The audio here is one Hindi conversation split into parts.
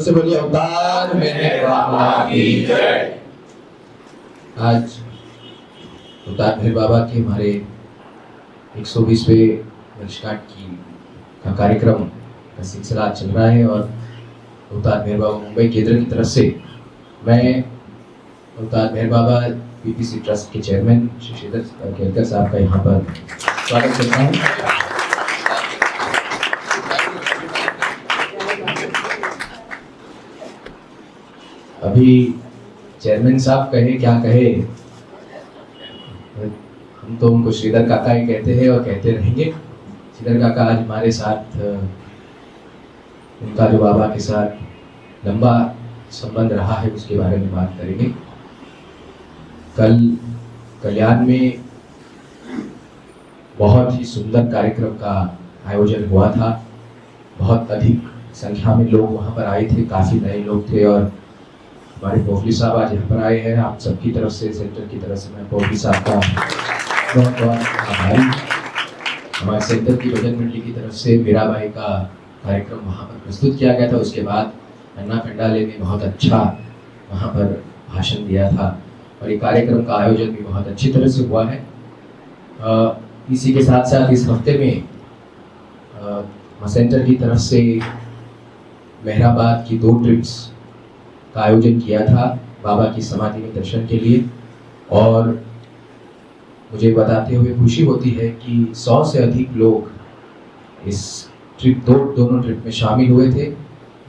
से बोलिए अवतार मेहर बाबा की जय। आज अवतार मेहर बाबा के हमारे 120वें वर्षगांठ का कार्यक्रम का सिलसिला चल रहा है और अवतार मेहर बाबा मुंबई केंद्र की तरफ से मैं अवतार मेहर बाबा पीपीसी ट्रस्ट के चेयरमैन श्री श्रीधर केलकर साहब का यहाँ पर स्वागत करता हूँ। अभी चेयरमैन साहब कहे क्या कहे, हम तो उनको श्रीधर काका ही कहते हैं और कहते रहेंगे। श्रीधर काका आज हमारे साथ, उनका जो बाबा के साथ लंबा संबंध रहा है उसके बारे में बात करेंगे। कल कल्याण में बहुत ही सुंदर कार्यक्रम का आयोजन हुआ था। बहुत अधिक संख्या में लोग वहाँ पर आए थे, काफ़ी नए लोग थे और हमारे पोखली साहब आज यहाँ पर आए हैं। आप सबकी तरफ से, सेंटर की तरफ से मैं पोखली साहब का बहुत बहुत आभारी। हमारे सेंटर की भजन मंडली की तरफ से मीरा भाई का कार्यक्रम वहाँ पर प्रस्तुत किया गया था। उसके बाद अन्ना खंडाले ने बहुत अच्छा वहाँ पर भाषण दिया था और ये कार्यक्रम का आयोजन भी बहुत अच्छी तरह से हुआ है। इसी के साथ साथ इस हफ्ते में सेंटर की तरफ से मेहराबाद की 2 ट्रिप्स का आयोजन किया था बाबा की समाधि में दर्शन के लिए और मुझे बताते हुए खुशी होती है कि 100 से अधिक लोग इस दोनों ट्रिप में शामिल हुए थे।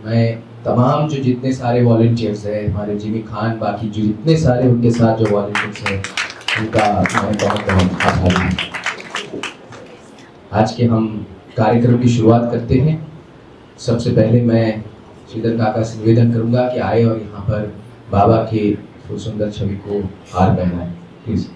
मैं तमाम जो जितने सारे वॉलंटियर्स हैं, हमारे जिमी खान, बाकी जो जितने सारे उनके साथ जो वॉलंटियर्स हैं, उनका मैं बहुत बहुत आभारी हूँ। आज के हम कार्यक्रम की शुरुआत करते हैं। सबसे पहले मैं श्रीधर काका से निवेदन करूंगा कि आए और यहाँ पर बाबा के सुंदर छवि को हार पहनाएं, प्लीज।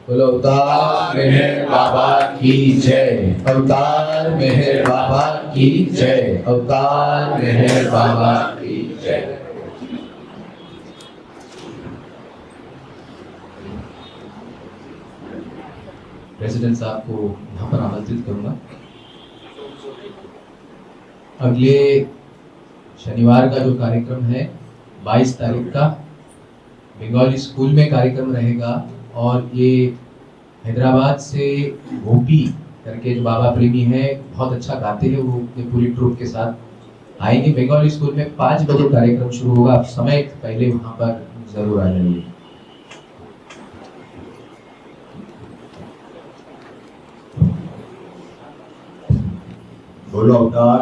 बोलो अवतार मेहर बाबा की जय, अवतार मेहर बाबा की जय, अवतार मेहर बाबा की जय। प्रेसिडेंट साहब को यहाँ पर आमंत्रित करूंगा। अगले शनिवार का जो कार्यक्रम है 22 तारीख का बंगाली स्कूल में कार्यक्रम रहेगा और ये हैदराबाद से गोपी करके जो बाबा प्रेमी है, बहुत अच्छा गाते हैं, वो अपने पूरी ट्रूप के साथ आएंगे। बंगाली स्कूल में 5 बजे कार्यक्रम शुरू होगा। आप समय पहले वहां पर जरूर आ जाइए। बोलो अवतार।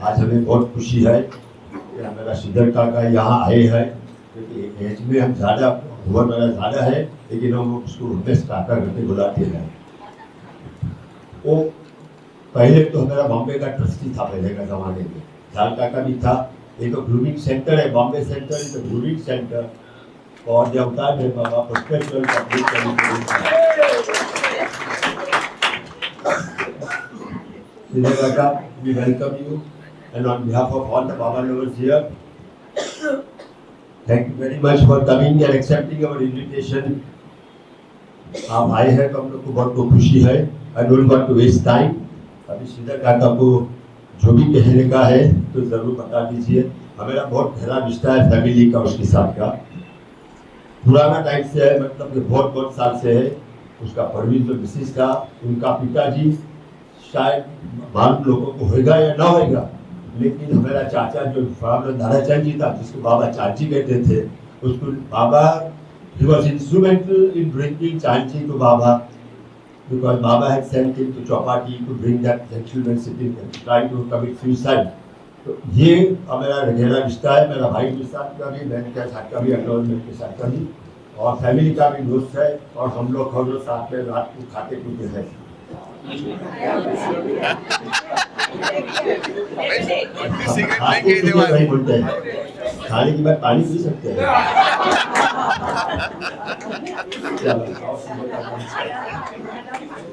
आज हमें बहुत खुशी है कि हमारा श्रीधर काका यहाँ आए हैं, क्योंकि एज में हम ज़्यादा उम्र मेरा ज़्यादा है, लेकिन हम उसको उन्मेष काका करके बुलाते हैं। वो पहले तो हमारा बॉम्बे का ट्रस्टी था पहले का ज़माने में, जाल काका भी था। एक तो ग्रूमिंग सेंटर है, Bombay centre is a grooming centre. और जब अवतार मेहर बाबा प्रोफेशनल कंप्लीट श्रीधर काका, we welcome you and on behalf of all the Baba lovers here, thank you very much for coming and accepting our invitation. आप आए हैं तो हम लोग को बहुत खुशी है। I don't want to waste time. अभी श्रीधर काका को जो भी कहने का है तो जरूर बता दीजिए। हमारा बहुत गहरा रिश्ता है फैमिली का उसके साथ का, पुराना टाइम से है, मतलब कि बहुत साल से है। उसका परवीन जो मिसिस था, उनका पिताजी शायद मालूम लोगों को होगा या ना होगा, लेकिन हमारा चाचा जो दादाचार्य जी था, जिसको बाबा चाची कहते थे, उसको बाबा he was instrumental in bringing Chanchi to Baba, because Baba had sent him to Chowpatty to bring that gentleman sitting and trying to commit suicide. तो ये हमारा गहरा रिश्ता है, मेरा भाई के साथ का भी, बहन के साथ का भी, अग्रवाल के साथ का भी, और फैमिली का भी दोस्त है। और हम लोग साथ में रात को खाते पीते हैं। खाने की बात पानी पी सकते हैं।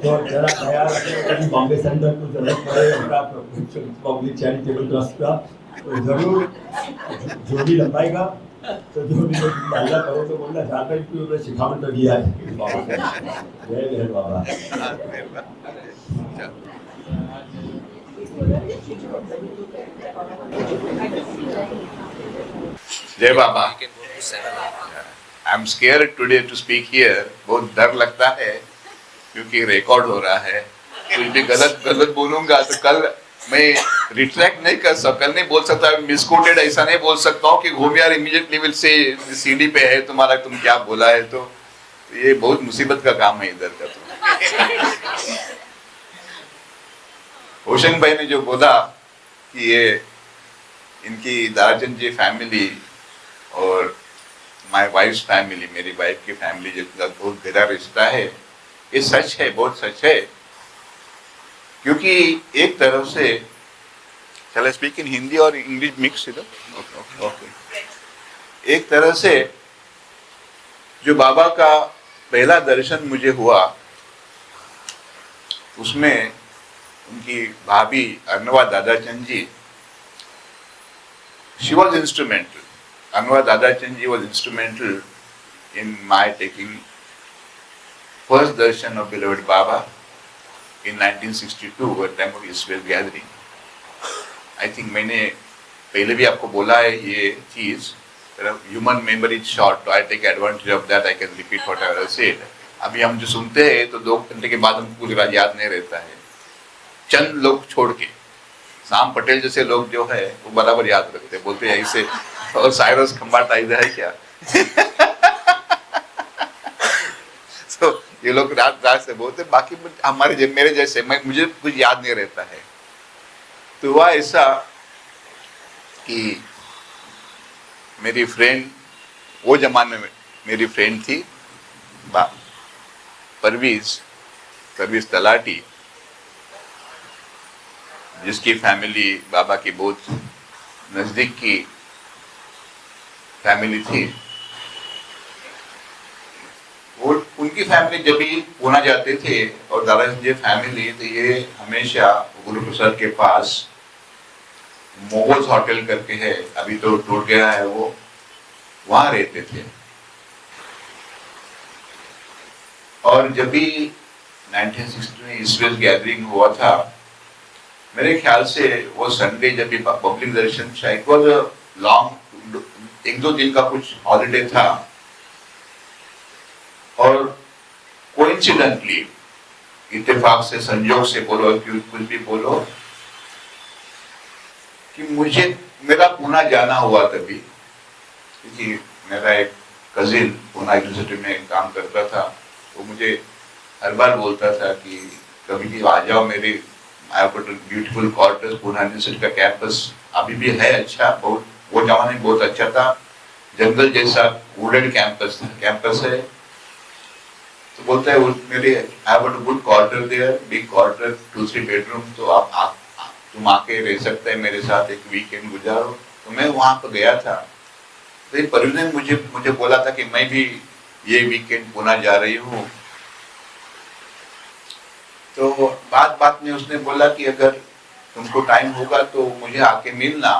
तो जरा ख्याल रखें, कभी बॉम्बे सेंटर को जरूरत पड़े उनका पब्लिक चैरिटेबल ट्रस्ट का, तो जरूर जो भी लंबाएगा तो जो भी डालना करो तो बोलना जाकर क्यों मैं सिखावन तो दिया है बाबा से। जय जय बाबा। जय Baba. I am scared today to speak here. बहुत डर लगता है क्योंकि रिकॉर्ड हो रहा है। कुछ भी गलत गलत बोलूंगा तो कल मैं रिट्रैक्ट नहीं कर सकता, कल नहीं बोल सकता, मिसकोटेड ऐसा नहीं बोल सकता हूँ कि घूमियार इमीडिएटली विल से सीडी पे है तुम्हारा, तुम क्या बोला है। तो ये बहुत मुसीबत का काम है इधर का। तो होशंग भाई ने जो बोला कि ये इनकी दाराचंद जी फैमिली और माय वाइफ्स फैमिली, मेरी वाइफ की फैमिली जिनका बहुत गहरा रिश्ता है, ये सच है, बहुत सच है। क्योंकि एक तरफ से, चलो स्पीक इन हिंदी और इंग्लिश मिक्स इधर, ओके। एक तरह से जो बाबा का पहला दर्शन मुझे हुआ उसमें उनकी भाभी अर्नवा दादाचंद जी, she was instrumental. Anwar Dadachan ji was instrumental in my taking first darshan of beloved Baba in 1962 at time of Israel gathering. I think मैंने पहले भी आपको बोला है ये चीज, human memory is short, so I take advantage of that. I can repeat what I said. अभी हम जो सुनते हैं तो 2 घंटे के बाद हमको पूरी बात याद नहीं रहता है। चंद लोग छोड़ के साम पटेल जैसे लोग जो है वो बराबर याद रखते, बोलते हैं ऐसे, और साइरस खंबाटा इधर है क्या। तो ये लोग रात रात से बोलते, बाकी हमारे मेरे जैसे मुझे कुछ याद नहीं रहता है। तो हुआ ऐसा कि मेरी फ्रेंड, वो जमाने में मेरी फ्रेंड थी परवीज तलाटी, जिसकी फैमिली बाबा की बहुत नजदीक की फैमिली थी। वो उनकी फैमिली जब भी पूना जाते थे और दादाजी जी फैमिली, तो ये हमेशा गुरु प्रसाद के पास मोगल्स होटल करके है, अभी तो टूट गया है वो, वहां रहते थे। और जब भी 1960 में इस्रेल गैदरिंग हुआ था, मेरे ख्याल से वो संडे जब भी पब्लिक दर्शन, शायद वो लॉन्ग 1-2 दिन का कुछ हॉलिडे था, और कोइंसिडेंटली, इत्तेफाक से, संयोग से बोलो, कुछ भी बोलो, कि मुझे मेरा पुणे जाना हुआ तभी, क्योंकि मेरा एक कजिन पुणे यूनिवर्सिटी में काम करता था, वो मुझे हर बार बोलता था कि कभी भी आ जाओ मेरे, ब्यूटीफुल क्वार्टर्स, पुणे यूनिवर्सिटी का कैंपस अभी भी है अच्छा, बहुत, वो जमाने में बहुत अच्छा था, जंगल जैसा वुडेड कैंपस है। तो बोलता है मेरे, I have a good quarter there, big quarter, 2-3 bedroom, तो तुम आके रह सकते हैं मेरे साथ, एक वीकेंड गुजारो। तो मैं वहां पर गया था, तो एक परिवार ने मुझे बोला था कि मैं भी ये वीकेंड पुणे जा रही हूँ। तो बात में उसने बोला कि अगर तुमको टाइम होगा तो मुझे आके मिलना,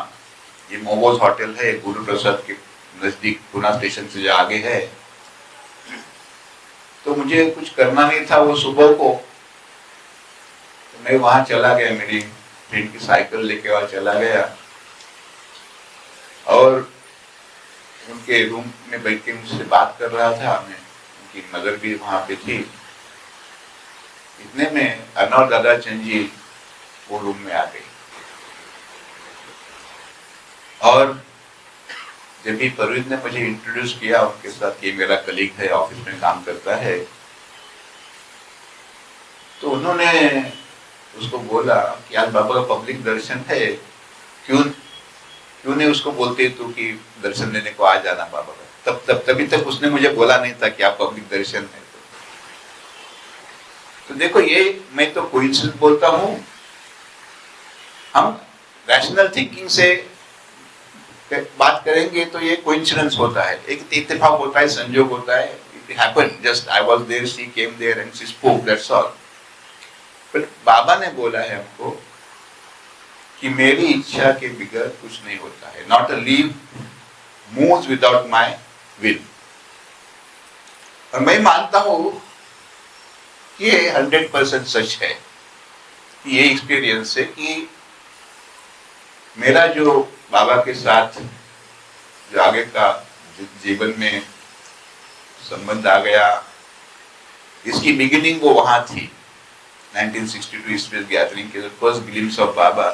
ये मोमोज होटल है गुरु प्रसाद के नजदीक, पुणे स्टेशन से जो आगे है। तो मुझे कुछ करना नहीं था वो सुबह को, तो मैं वहां चला गया, मेरी फ्रेंड की साइकिल लेके वहां चला गया, और उनके रूम में बैठ के मुझसे बात कर रहा था मैं, उनकी मदर भी वहां पे थी। इतने में अर्नव दादाचंद जी वो रूम में आ गई, और जब भी परवीन ने मुझे इंट्रोड्यूस किया उनके साथ, ये मेरा कलीग है, ऑफिस में काम करता है, तो उन्होंने उसको बोला कि आज बाबा का पब्लिक दर्शन है, क्यों नहीं उसको बोलते तू कि दर्शन लेने को आ जाना बाबा का। तभी तक उसने मुझे बोला नहीं था कि आप पब्लिक दर्शन है। तो देखो, ये मैं तो कोइंसिडेंस बोलता हूं, हम रैशनल थिंकिंग से बात करेंगे तो ये कोइंसिडेंस होता है, एक इत्तेफाक होता है, संयोग होता है, it happened, just I was there, she came there and she spoke, that's all. पर बाबा ने बोला है हमको कि मेरी इच्छा के बगैर कुछ नहीं होता है। Not a leave moves without my will. और मैं मानता हूं कि ये 100% सच है। ये एक्सपीरियंस है कि मेरा जो बाबा के साथ जो आगे का जीवन में संबंध आ गया, इसकी बिगिनिंग वो वहां थी 1962 स्पेस गैदरिंग के फर्स्ट ग्लिम्स ऑफ बाबा।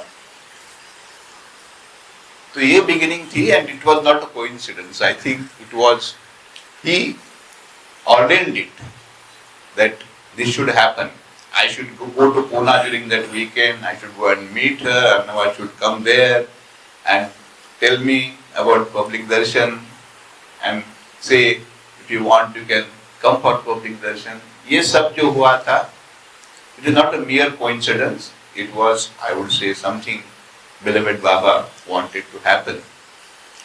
तो ये बिगिनिंग थी and it was not a coincidence. I think it was he ordained it that this should happen. I should go to Pune during that weekend. I should go and meet her, and I should come there and tell me about public darshan and say, if you want, you can come for public darshan. ये सब जो हुआ था, it is not a mere coincidence. It was, I would say, something beloved Baba wanted to happen,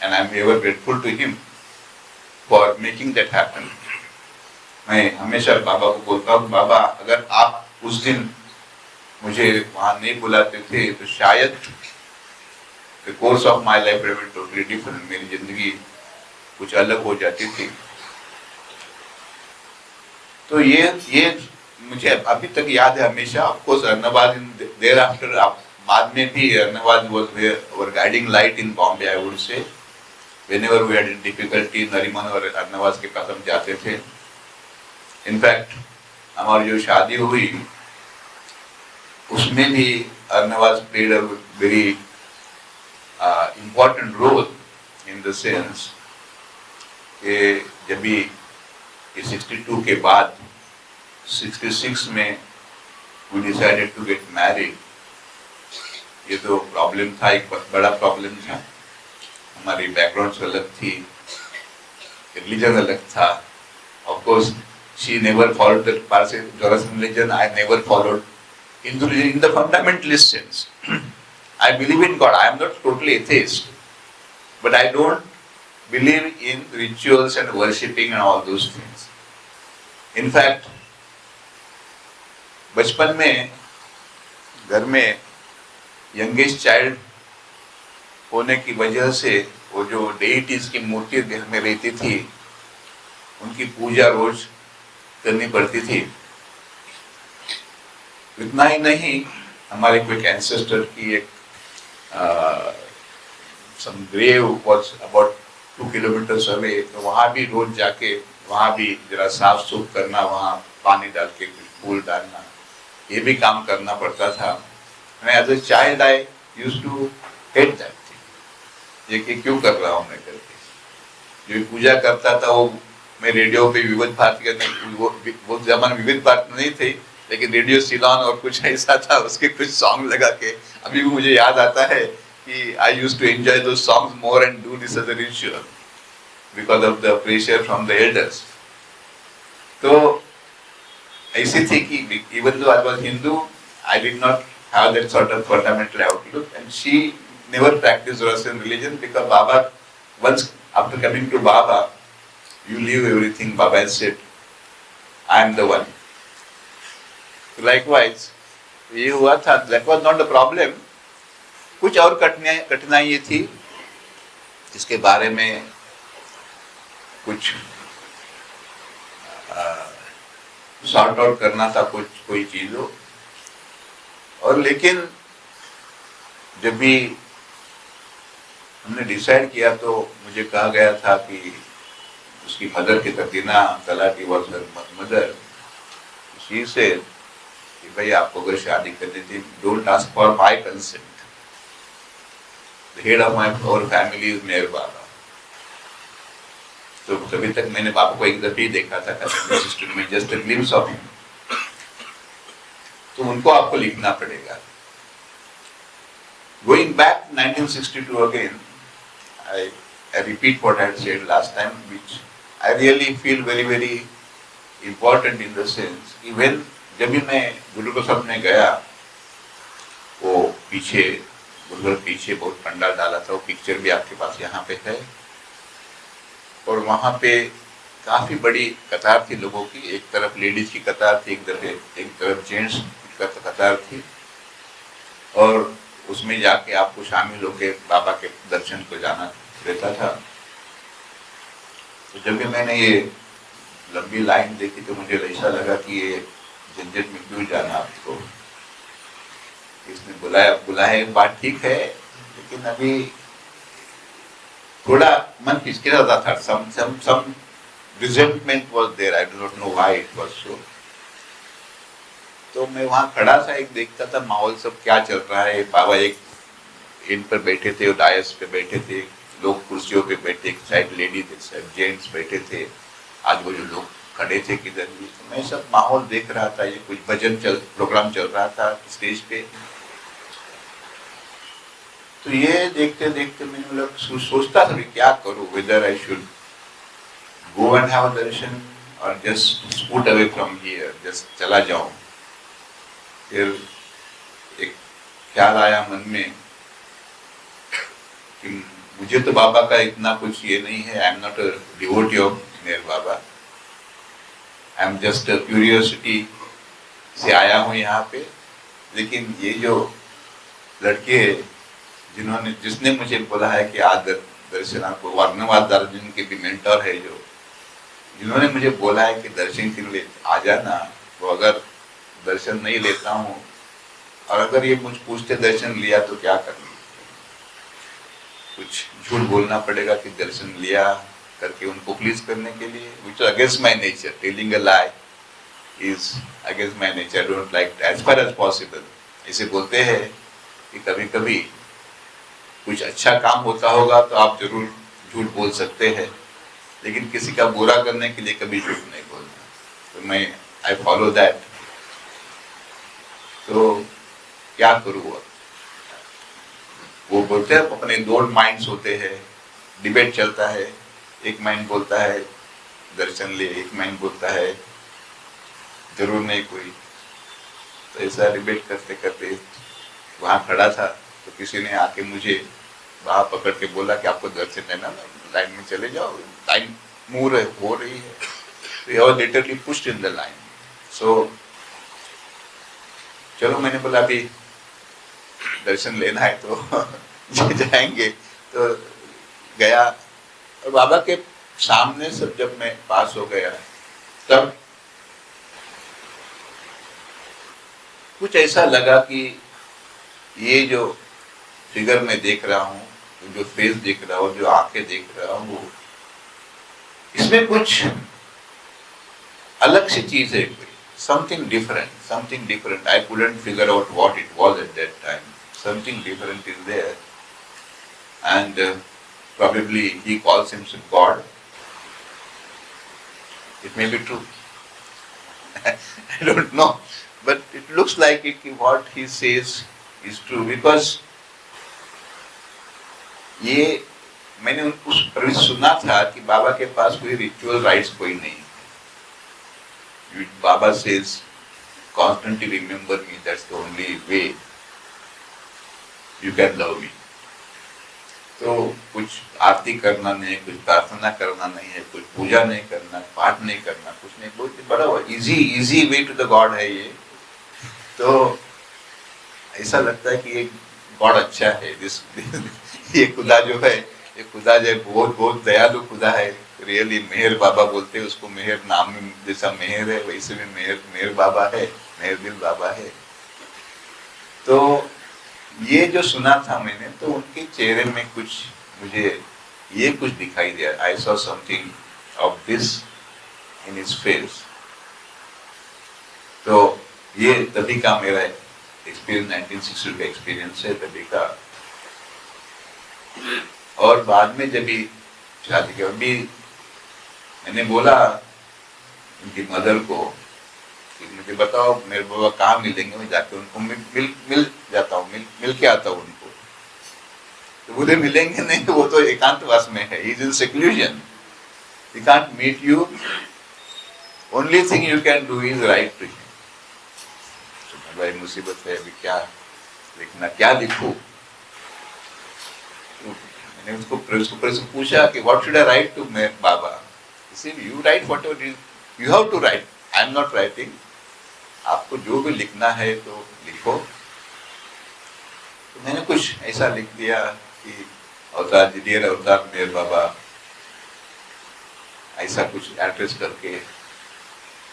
and I am ever grateful to him for making that happen. मैं हमेशा बाबा को बोलता हूँ, बाबा अगर आप उस दिन मुझे वहां नहीं बुलाते थे तो शायद the course of my life would be totally different. मेरी जिंदगी कुछ अलग हो जाती थी। तो ये मुझे अभी तक याद है हमेशा। Of course, Arnavaz thereafter, बाद में भी Arnavaz was our guiding light in Bombay, I would say. Whenever we had difficulty, Nariman और Arnavaz के पास हम जाते थे। इनफैक्ट हमारी जो शादी हुई उसमें भी Arnavaz played a very important role in the sense कि जब भी 62 के बाद 66 में we decided to get married, ये तो प्रॉब्लम था, एक बड़ा प्रॉब्लम था। हमारी बैकग्राउंड अलग थी, रिलीजन अलग था। Of course she never followed the Zoroastrian religion. I never followed Hindu religion in the fundamentalist sense. I believe in God. I am not totally atheist, but I don't believe in rituals and worshipping and all those things. In fact, बचपन में घर में यंगेस्ट चाइल्ड होने की वजह से वो जो डेइटीज की मूर्ति घर में रहती थी, उनकी पूजा रोज करनी पड़ती थी। इतना ही नहीं, हमारे कोई एंसेस्टर की एक some grave was about 2 kilometers away, तो वहाँ भी रोज जाके वहाँ भी जरा साफ सुफ करना, वहाँ पानी डाल के फूल डालना, ये भी काम करना पड़ता था। मैं as a child I used to hate that thing, ये क्यों कर रहा हूँ मैं करके। जो पूजा करता था वो मैं रेडियो पे विविध भारती का, वो जमाना विविध भारती नहीं थी लेकिन रेडियो सिलोन और कुछ ऐसा था, उसके कुछ सॉन्ग लगा के अभी भी मुझे याद आता है कि I used to enjoy those songs more and do this as a ritual because of the pressure from the elders. तो ऐसी थी कि even though I was Hindu, I did not have that sort of fundamental outlook and she never practised Zoroastrian religion because Baba, once after coming to Baba, you leave everything. Baba has said, I am the one. So likewise, ये हुआ था, that was not the problem. कुछ और कठिनाई ये थी जिसके बारे में कुछ सॉर्ट आउट करना था, कोई चीज हो। और लेकिन जब भी हमने डिसाइड किया तो मुझे कहा गया था कि उसकी मदर की Takdina Talati was her mother, she said कि भाई आपको अगर शादी करनी थी, don't ask for my consent, the head of my our family is Meher Baba. तो तभी तक मैंने बाबा को एक दफे देखा था सिस्टर में, just a glimpse of him. तो उनको आपको लिखना पड़ेगा। Going back 1962 again, I repeat what I had said last time, which I really feel very very important in the sense कि when जब भी मैं गुरुकुल सब में गया, वो पीछे गुरुकुल पीछे बहुत पंडाल डाला था, वो पिक्चर भी आपके पास यहाँ पे है। और वहाँ पे काफी बड़ी कतार थी लोगों की, एक तरफ लेडीज की कतार थी, एक तरफ जेंट्स की कतार थी। और उसमें जाके आपको शामिल होके बाबा के दर्शन को जाना रहता था। तो जब भी मैंने ये लंबी लाइन देखी तो मुझे ऐसा लगा कि ये झंझट में क्यों जाना आपको, इसने बुलाया बुलाया, बात ठीक है, लेकिन अभी थोड़ा मन खिचखिचाता था। some resentment was there, I do not know why it was so। तो मैं वहाँ खड़ा था, एक देखता था माहौल सब क्या चल रहा है। बाबा एक इन पर बैठे थे, डायस पे बैठे थे, लोग कुर्सियों पे बैठे, एक साइड लेडीज एक साइड जेंट्स बैठे थे, आज वो जो लोग खड़े थे किधर भी। तो मैं सब माहौल देख रहा था, ये कुछ भजन प्रोग्राम चल रहा था स्टेज पे। तो ये देखते देखते मैंने मतलब सोचता था क्या करूं, whether I should go and have a darshan और just scoot away from here, just चला जाऊं। फिर एक ख्याल आया मन में कि मुझे तो बाबा का इतना कुछ ये नहीं है, I am not a devotee of mayor Baba, I am just a curiosity से आया हूँ यहाँ पे। लेकिन ये जो लड़के जिसने मुझे बोला है कि आज दर्शन आपको, वर्णवाद दार्जिन के भी मेंटर है, जो जिन्होंने मुझे बोला है कि दर्शन के लिए आ जाना, वो अगर दर्शन नहीं लेता हूँ और अगर ये मुझ पूछते दर्शन लिया तो क्या करना, कुछ झूठ बोलना पड़ेगा कि दर्शन लिया करके उनको प्लीज करने के लिए, which is against my nature, telling a lie is against my nature, I don't like as far as possible। इसे बोलते हैं कि कभी कभी कुछ अच्छा काम होता होगा तो आप जरूर झूठ बोल सकते हैं, लेकिन किसी का बुरा करने के लिए कभी झूठ नहीं बोलना। तो मैं आई फॉलो दैट। तो क्या करूँ, वो बोलते हैं अपने दो माइंड्स होते हैं, डिबेट चलता है, एक माइंड बोलता है दर्शन ले, एक माइंड बोलता है जरूर नहीं कोई। तो ऐसा डिबेट करते करते वहाँ खड़ा था, तो किसी ने आके मुझे वहाँ पकड़ के बोला कि आपको दर्शन लेना, लाइन में चले जाओ, लाइन मूव हो रही है। तो you are literally pushed in the line. So चलो, मैंने बोला अभी दर्शन लेना है तो जाएंगे। तो गया और बाबा के सामने सब जब मैं पास हो गया, तब कुछ ऐसा लगा कि ये जो फिगर मैं देख रहा हूँ, जो फेस देख रहा हूँ, जो आंखें देख रहा हूँ, इसमें कुछ अलग सी चीज है, something different। I couldn't figure out what it was at that time। Something different is there, and probably he calls himself God। It may be true। I don't know, but it looks like what he says is true, because ये मैंने उस पर सुना था कि बाबा के पास कोई रिचुअल राइट्स कोई नहीं। Baba says, constantly remember me, that's the only way you can love me। तो कुछ आरती करना नहीं, कुछ प्रार्थना करना नहीं है, कुछ पूजा नहीं करना, पाठ नहीं करना, कुछ नहीं, बहुत बड़ा easy way to the god है ये। तो ऐसा लगता है कि ये गॉड अच्छा है, ये खुदा जो है, ये खुदा जो है बहुत दयालु खुदा है। रियली मेहर बाबा बोलते हैं उसको, मेहर नाम में जैसा मेहर है वैसे भी मेहर बाबा है, मेहर दिल बाबा है। तो ये जो सुना था मैंने, तो उनके चेहरे में कुछ मुझे ये कुछ दिखाई दिया। I saw something of this in his face. तो ये तभी का मेरा एक्सपीरियंस, 1960 का एक्सपीरियंस है तभी का। और बाद में जब भी शादी के अभी मैंने बोला उनकी मदर को कि मुझे बताओ मेरे बाबा कहाँ मिलेंगे, मैं जाके उनको मिल जाता हूँ, मिल के आता हूँ उनको। तो बोले मिलेंगे नहीं, वो तो एकांतवास में है, he is in seclusion, he can't meet you, only thing you can do is write to him। तो भाई मुसीबत है, अभी क्या लिखना, क्या लिखूं? मैंने उसको पूछा कि what should I write to Baba? He said, you write whatever it is, you have to write, I am not writing। आपको जो भी लिखना है तो लिखो। तो मैंने कुछ ऐसा लिख दिया कि अवतार जी, डियर अवतार मेरे बाबा, ऐसा कुछ एड्रेस करके।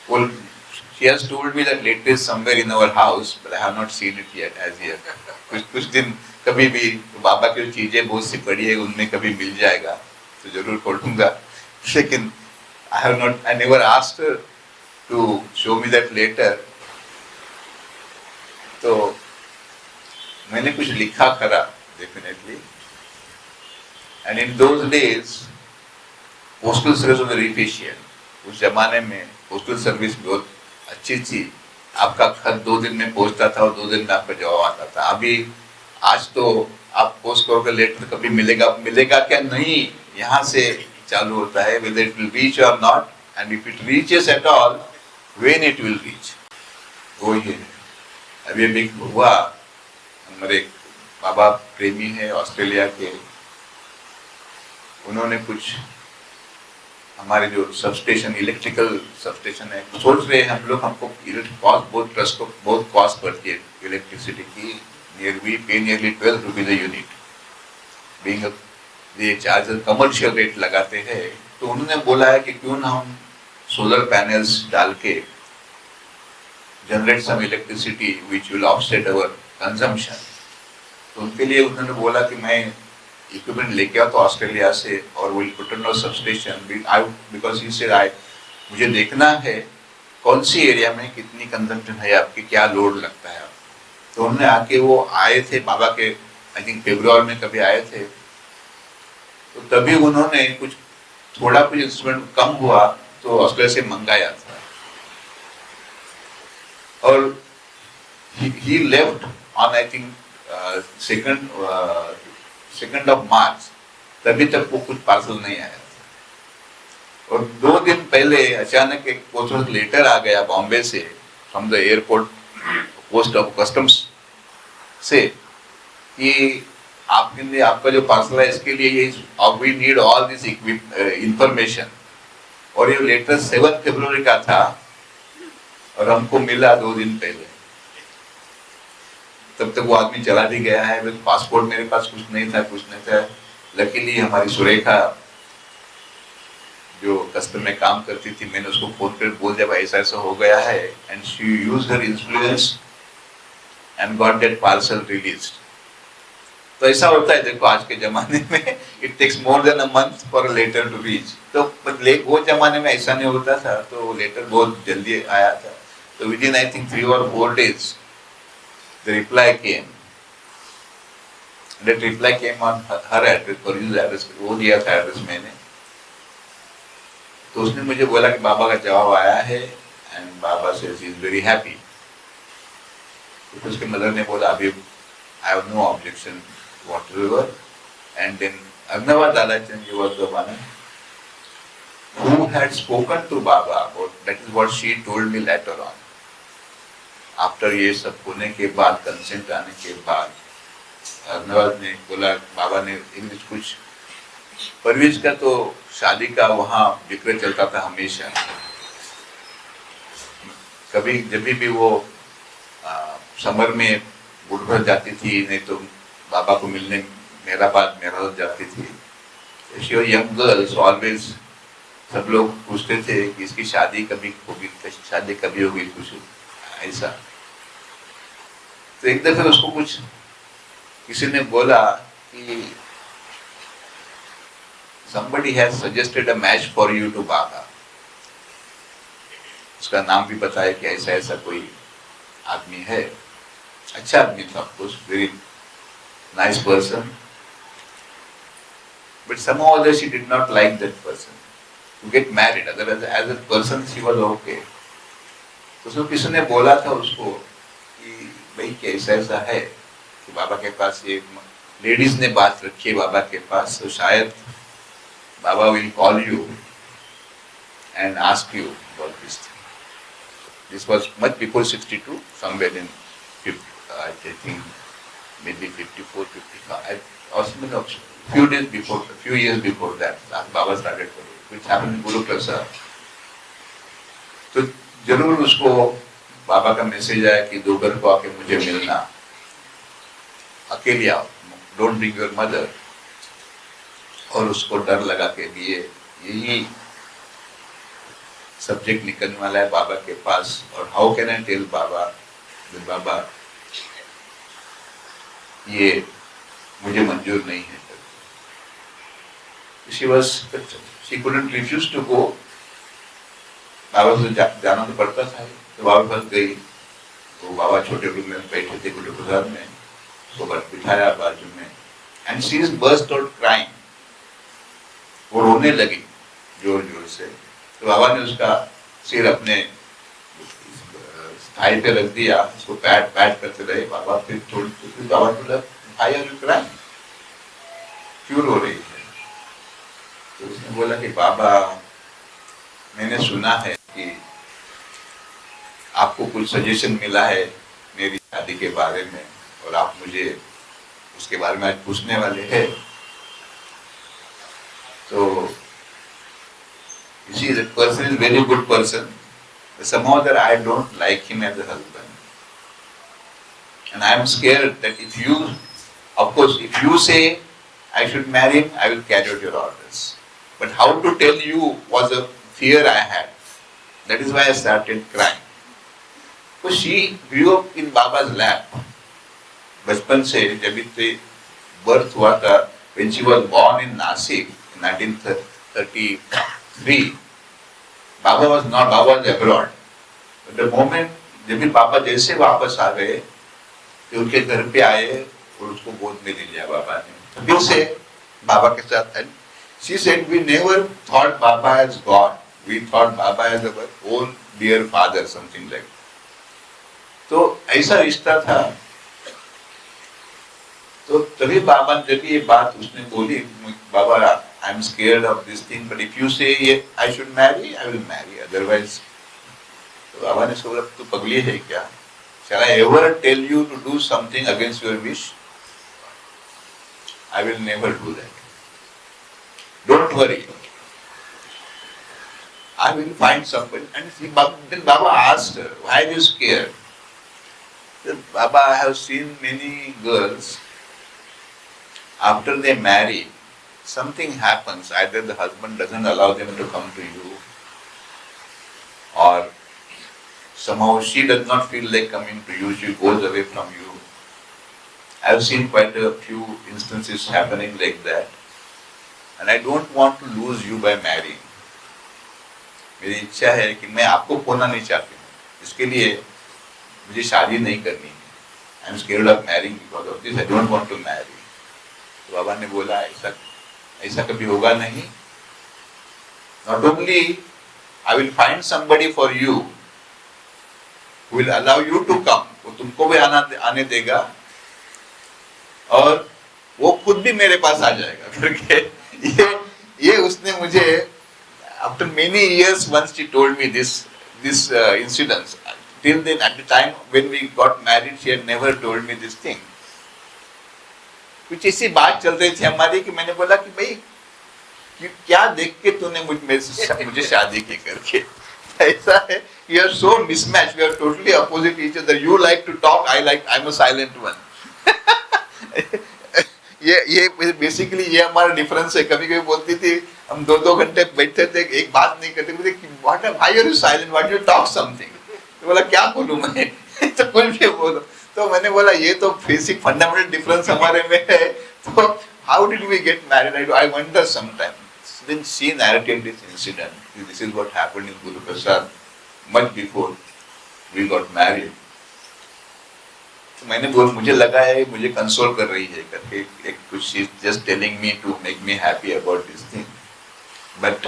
वो she has told me that letter is somewhere in our house, but I have not seen it yet as yet. कुछ दिन कभी भी तो बाबा की जो चीजें बहुत सी पड़ी है उनमें कभी मिल जाएगा तो जरूर पढ़ूंगा, लेकिन I never asked her to show me that letter. तो मैंने कुछ लिखा खरा definitely, and in those days postal service was very efficient. उस जमाने में पोस्टल सर्विस बहुत अच्छी थी, आपका खत 2 दिन में पहुंचता था और 2 दिन में आपका जवाब आता था। अभी आज तो आप पोस्ट करोगे लेटर कभी मिलेगा क्या नहीं, यहाँ से चालू होता है, whether it will reach or not, and if it reaches at all, when it will reach, वो ये अभी अभी हुआ। हमारे बाबा प्रेमी है ऑस्ट्रेलिया के, उन्होंने कुछ हमारे जो सबस्टेशन, इलेक्ट्रिकल सबस्टेशन है, सोच रहे हैं हम लोग, हमको बहुत कॉस्ट पड़ती है इलेक्ट्रिसिटी की, we pay nearly 12 rupees a unit, being ये चार्जर कमर्शियल रेट लगाते हैं। तो उन्होंने बोला है कि क्यों ना हम सोलर पैनल्स डाल के generate some electricity which will offset our consumption. तो उनके लिए उन्होंने बोला कि मैं इक्विपमेंट लेके आओ तो ऑस्ट्रेलिया से, और will put on substation, because he said मुझे देखना है कौन सी एरिया में कितनी कंजम्पशन है आपकी, क्या लोड लगता है। तो उन्होंने आके वो आए थे बाबा के, आई थिंक फरवरी में कभी आए थे, तो तभी उन्होंने थोड़ा कुछ इंस्ट्रूमेंट कम हुआ तो ऑस्ट्रेलिया से मंगाया था, और he left on I think 2nd of March, तभी तक वो कुछ पार्सल नहीं आया था। और 2 दिन पहले अचानक एक पोस्टल लेटर आ गया बॉम्बे से, from the airport post of customs से, कि आपके लिए आपका जो पार्सल है इसके लिए ये we need all this information. और ये लेटर 7 फरवरी का था और हमको मिला 2 दिन पहले। तब तक वो आदमी चला भी गया है, पासपोर्ट मेरे पास कुछ नहीं था। लकीली हमारी सुरेखा जो कस्टम में काम करती थी, मैंने उसको फोन कर बोल दिया भाई ऐसा हो गया है, and she used her influence and got that parcel released. तो ऐसा होता है, देखो आज के जमाने में it takes more than a month for a letter to reach. तो वो जमाने में ऐसा नहीं होता था, तो लेटर बहुत जल्दी आया था। तो with in I think 3 or 4 days the reply came. That reply came on her address, और his address, वो दिया था एड्रेस मैंने। तो उसने मुझे बोला कि बाबा का जवाब आया है, एंड बाबा से शी इज वेरी हैप्पी। तो उसके मदर ने बोला अभी I have no objection whatever, and then Arnava Dalachan was the one who had spoken to Baba about, that is what she told me later on. After ये सब होने के बाद, कंसेंट आने के बाद, अर्नवाद ने बोला, बाबा ने इंग्लिश कुछ, परवेज का तो शादी का वहाँ जिक्र चलता था हमेशा। कभी जब भी वो समर में बुढ़भर जाती थी, नहीं तो बाबा को मिलने मेरा जाती थी। She was young girl, so always सब लोग पूछते थे कि इसकी शादी कभी होगी, कुछ ऐसा। तो एक दफे उसको कुछ किसी ने बोला कि somebody has suggested a match for you to Baba. उसका नाम भी बताया कि ऐसा ऐसा कोई आदमी है, अच्छा आदमी था, of course very nice person, but somehow or other she did not like that person to get married. Otherwise as a person she was okay. तो उसको किसी ने बोला था उसको कि भाई कैसा ऐसा है कि बाबा के पास ये लेडीज ने बात रखी है बाबा के पास, तो शायद Baba will call you and ask you about this thing. This was much before 62, somewhere in I think maybe 54, 55, or few years before that, Baba started, which happened in Guru Prasad. तो जरूर उसको बाबा का मैसेज आया कि दोपहर को आके मुझे मिलना. अकेले आओ, डोंट ब्रिंग योर मदर। और उसको डर लगा के लिए यही सब्जेक्ट निकलने वाला है बाबा के पास। और हाउ कैन आई टेल बाबा, बाबा ये मुझे मंजूर नहीं है। she couldn't refuse to go। बाबा से जाना तो पड़ता था। तो बाबा पास गई, तो बाबा छोटे रूम में बैठे थे गुरु बाजार में, उसको बिठाया बाजू में, and she is burst out crying. वो रोने लगी जोर जोर से। तो बाबा ने उसका सिर अपने थाई पे रख दिया, उसको पैट पैट करते रहे बाबा। फिर थोड़ी बाबा बोला, भाई आर यू क्राइंग, क्यों रो रही है? तो उसने बोला कि बाबा मैंने सुना है कि आपको कुछ सजेशन मिला है मेरी शादी के बारे में, और आप मुझे उसके बारे में आज पूछने वाले हैं। तो you see, that person is very good person, but somehow that I don't like him as a husband, and I am scared that if you, of course, if you say I should marry him, I will carry out your orders. But how to tell you was a fear I had. That is why I started crying. So she grew up in Baba's lap. बचपन से जब इससे बर्थ हुआ था, when she was born in Nasik in 1933, Baba was abroad. But the moment जब भी पापा जैसे वापस आ गए, तो उनके घर पे आए और उसको गोद में ले लिया बाबा ने। फिर से बाबा के साथ, and she said we never thought Baba as God. We thought Baba as our own dear father, something like that. तो ऐसा रिश्ता था। तो तभी बाबा ने जब ये बात उसने बोली, Baba I am scared of this thing, but if you say I should marry, I will marry, otherwise. तो बाबा ने बोला, तू पगली है क्या? Shall I ever tell you to do something against your wish? I will never do that. Don't worry. I will find somebody. And then Baba asked her, why are you scared? Said, Baba, I have seen many girls, after they marry, something happens. Either the husband doesn't allow them to come to you, or somehow she does not feel like coming to you, she goes away from you. I have seen quite a few instances happening like that, and I don't want to lose you by marrying. मेरी इच्छा है कि मैं आपको खोना नहीं चाहती हूँ, इसके लिए मुझे शादी नहीं करनी है। I am scared of marrying because of this. I don't want to marry. तो बाबा ने बोला, ऐसा कभी होगा नहीं। Not only I will find somebody for you who will allow you to come, वो तुमको भी आने देगा, और वो खुद भी मेरे पास आ जाएगा करके ये उसने मुझे after many years once she told me this incidents. Till then, at the time when we got married, she had never told me this thing. कुछ ऐसी बात चल रही थी हमारी कि मैंने बोला कि भाई क्या देख के तूने मुझे शादी की करके। ऐसा है, we are so mismatched, we are totally opposite each other. You like to talk, I'm a silent one. ये बेसिकली ये हमारा डिफरेंस है। कभी कभी बोलती थी, हम 2-2 घंटे बैठते थे, एक बात नहीं करते, बोलते why are you silent, why do you talk something. तो बोला क्या बोलूं मैं, तो कुछ भी बोलो। तो मैंने बोला ये तो बेसिक फंडामेंटल डिफरेंस हमारे में है। तो how did we get married, I wonder sometimes. Then she narrated this incident, this is what happened in Guru Prasad much before we got married. तो मैंने मुझे लगा है मुझे कंसोल कर रही है करके, एक कुछ she just telling me to make me happy about this thing. But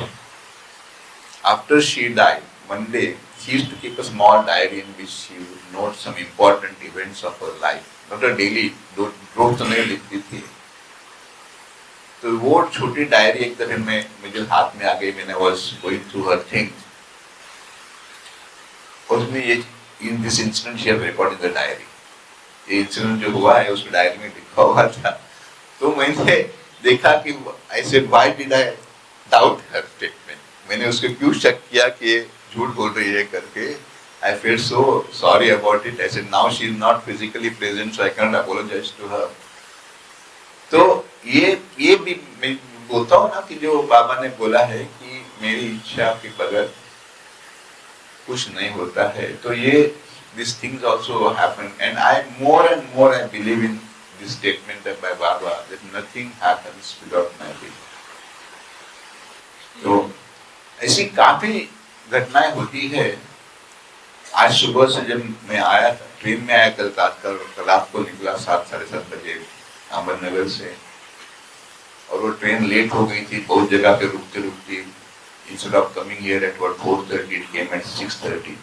after she died, one day she used to keep a small diary in which she would note some important events of her life, not a daily, रोज तो नहीं लिखती थी। तो वो छोटी डायरी एक दफे में मुझे हाथ में आ गई, मैंने was going through her things, और उसमें ये in this incident she had recorded in the diary, ये इंसिडेंट जो हुआ है उस डायरी में लिखा हुआ था। तो मैंने देखा कि I said why did I doubt her statement, मैंने उसको क्यों शक किया कि झूठ बोल रही है करके। I felt so sorry about it. I said now she is not physically present, so I cannot apologize to her. तो ये भी मैं बोलता हूँ ना कि जो बाबा ने बोला है कि मेरी इच्छा के बगैर कुछ नहीं होता है, तो ये these things also happen, and I more and more I believe in this statement that by Baba that nothing happens without my will. तो ऐसी काफी घटनाएं होती है। आज सुबह से जब मैं आया था, ट्रेन में आया कल रात को निकला 7-7:30 बजे अहमदनगर से, और वो ट्रेन लेट हो गई थी, बहुत जगह पे रुकते रुकते, instead of coming here at about 4:30 it came at 6:30.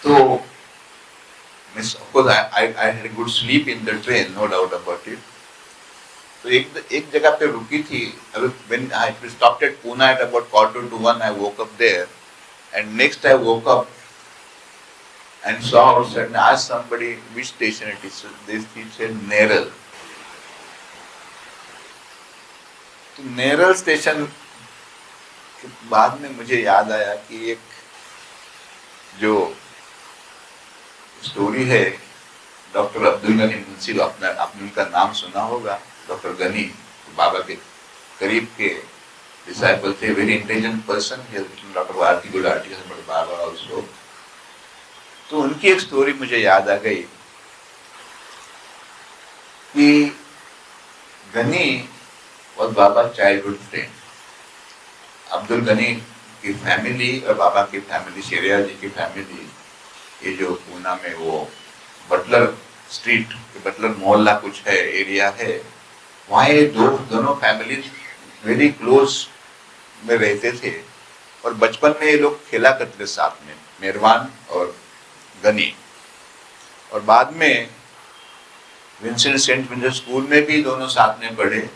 तो of course I had a good sleep in the train, no doubt about it. तो एक जगह पे रुकी थी। When I stopped at Pune at about 1:45, I woke up there, and next I woke up and saw outside and asked somebody which station it is. They said Neral. तो नेरल स्टेशन के बाद में मुझे याद आया कि एक जो स्टोरी है, डॉक्टर अब्दुल गनी मुंशी, आपने उनका नाम सुना होगा। डॉक्टर गनी बाबा के करीब के डिसाइपल थे, very intelligent person, doctor Bharati Gulati Baba also. तो उनकी एक स्टोरी मुझे याद आ गई कि गनी और बाबा चाइल्डहुड फ्रेंड। अब्दुल गनी की फैमिली और बाबा की फैमिली, शेरिया जी की फैमिली, ये जो पूना में वो बटलर स्ट्रीट, बटलर मोहल्ला कुछ है, एरिया है, वहाँ ये दोनों फैमिली वेरी क्लोज में रहते थे, और बचपन में ये लोग खेला करते थे साथ में, मेहरवान और गनी। और बाद में विंसेंट सेंट विंसेंट स्कूल में भी दोनों साथ में पढ़े,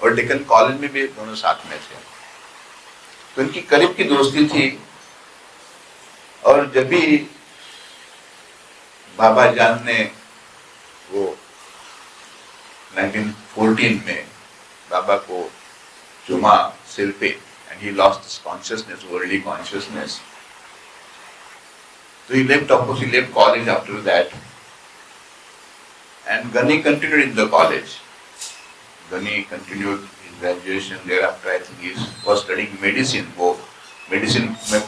और डेक्कन कॉलेज में भी दोनों साथ में थे। तो इनकी करीब की दोस्ती थी। और जब भी बाबा जान ने वो 1914 में बाबा को चुमा सिर पे, and he lost his consciousness, worldly consciousness, तो he left college after that, and Gani continued in the college. Gani continued his graduation. Thereafter, I think he was studying medicine. वो मेडिसिन में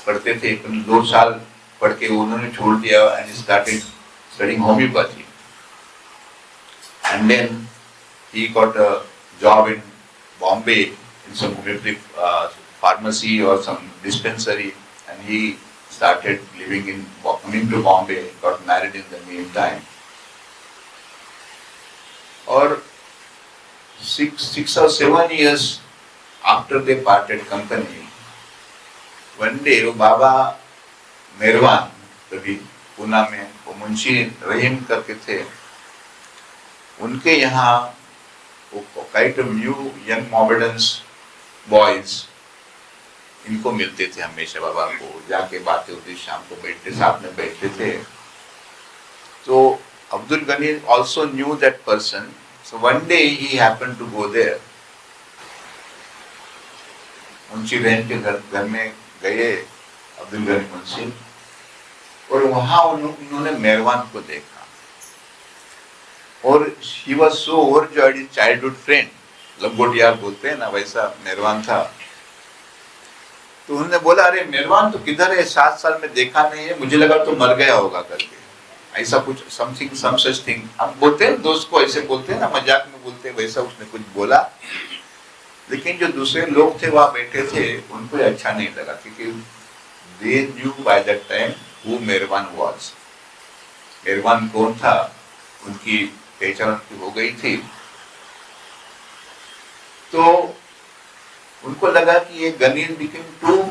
पढ़ते थे, 2 साल पढ़ के उन्होंने छोड़ दिया, and he started studying homeopathy. And then he got a job in Bombay in some homeopathic pharmacy or some dispensary, and he started coming to Bombay, got married in the meantime. और 6 or 7 years after they parted company, one day वो बाबा मेहरवान, कभी पूना में वो मुंशी रहीम करके थे, उनके यहाँ वो kind of new young Mohammedans boys इनको मिलते थे हमेशा, बाबा को जाके बातें होती, शाम को बैठते, साथ में बैठते थे। तो Abdul Ghani also knew that person. So one day he happened to go there. Munshi रहीम के घर में गए अब्दुल गनी मुंशी, और वहां उन्होंने मेहरवान को देखा, और he was so overjoyed, his childhood friend, लंगोटिया बोलते हैं ना, वैसा मेहरवान था। तो उन्होंने बोला, अरे मेहरवान तो किधर है, 7 साल में देखा नहीं है, मुझे लगा तो मर गया होगा करके, ऐसा कुछ समथिंग सम सच थिंग। अब बोलते हैं दोस्त को, ऐसे बोलते हैं ना, मजाक में बोलते हैं, वैसा उसने कुछ बोला। लेकिन जो दूसरे लोग थे वहां बैठे थे, उनको अच्छा नहीं लगा, क्योंकि they knew by that time who मेहरवान was. मेहरवान कौन था, उनकी पहचान हो गई थी। तो उनको लगा कि ये Ghani became too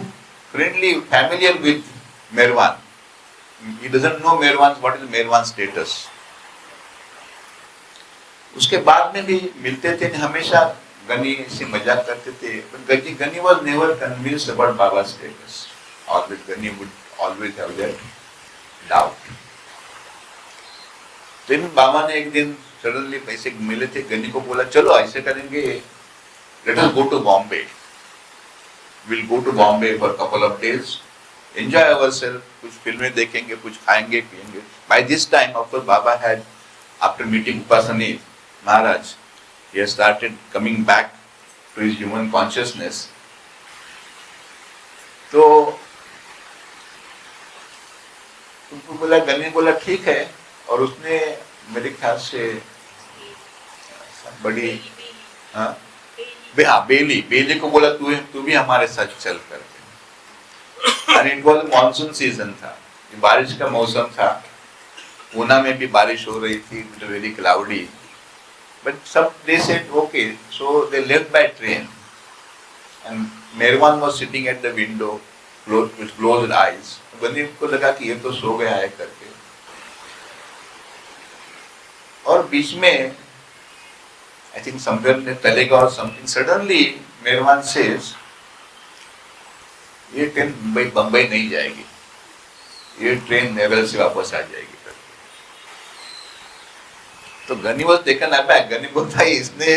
friendly, familiar with मेहरवान. He doesn't know Meherwan, what is Meherwan status. उसके बाद में भी मिलते थे, हमेशा गनी से मजाक करते थे, but Gani was never convinced about Baba's status. Always Gani would always have that doubt. then बाबा ने एक दिन सडनली पैसे मिले थे, गनी को बोला, चलो ऐसे करेंगे, let us go to Bombay. We'll go to Bombay for a couple of days. Enjoy ourselves, कुछ फिल्में देखेंगे, कुछ खाएंगे पिएंगे। By this time, of course, Baba had after meeting Upasani Maharaj, he has started coming back to his human consciousness. तो उनको बोला, गन्नी बोला ठीक है, और उसने मेरे ख्याल से बड़ी हाँ बेली को बोला तू भी हमारे साथ चल कर। And it was monsoon season था, बारिश का मौसम था, पूना में भी बारिश हो रही थी, वेरी क्लाउडी, बट सब they said okay, so they left by train and Meherban was sitting at the window with closed eyes. बंदी को लगा कि ये तो सो गया है करके, और बीच में आई थिंक समवेयर ने तलेगा और समथिंग, सडनली मेहरबान सेज ये ट्रेन बम्बई नहीं जाएगी, ये ट्रेन नेवल से वापस आ जाएगी। तो Gani was taken aback. Gani बोलता है इसने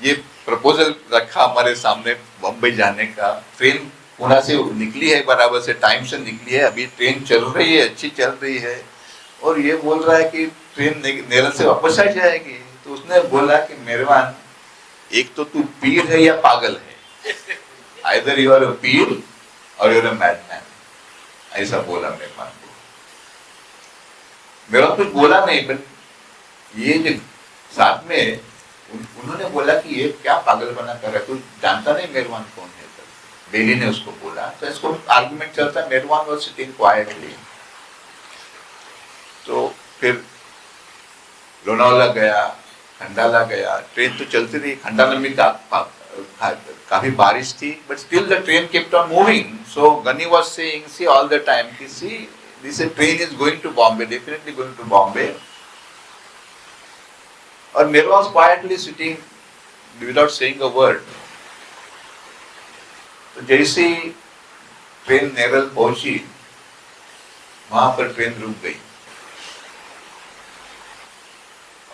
ये प्रपोजल रखा हमारे सामने बम्बई जाने का, ट्रेन पुणे से निकली है, बराबर से टाइम से निकली है, अभी ट्रेन चल रही है, अच्छी चल रही है, और ये बोल रहा है कि ट्रेन नेरल से वापस आ जाएगी। तो उसने बोला कि मेहरबान, एक तो तू पीर है या पागल है, आइदर यू आर अ पीर और यू आर अ मैडमैन, ऐसा बोला मेहरबान को। मेरा कुछ बोला नहीं, बट ये जो साथ में उन्होंने बोला कि ये क्या पागल बना कर रहा है, तू जानता नहीं मेहरबान कौन है, बेली ने उसको बोला। तो इसको आर्गुमेंट चलता, मेहरबान वाज सिटिंग क्वाइटली। तो फिर लोनावाला गया, खंडाला गया, ट्रेन तो चलती रही। खंडाला में काफी बारिश थी, but still the train kept on moving. So Gani was saying, see all the time, see this train is going to Bombay, definitely going to Bombay. और मेरे was quietly sitting without saying a word. तो जैसे ही ट्रेन नेरल पहुंची, वहां पर ट्रेन रुक गई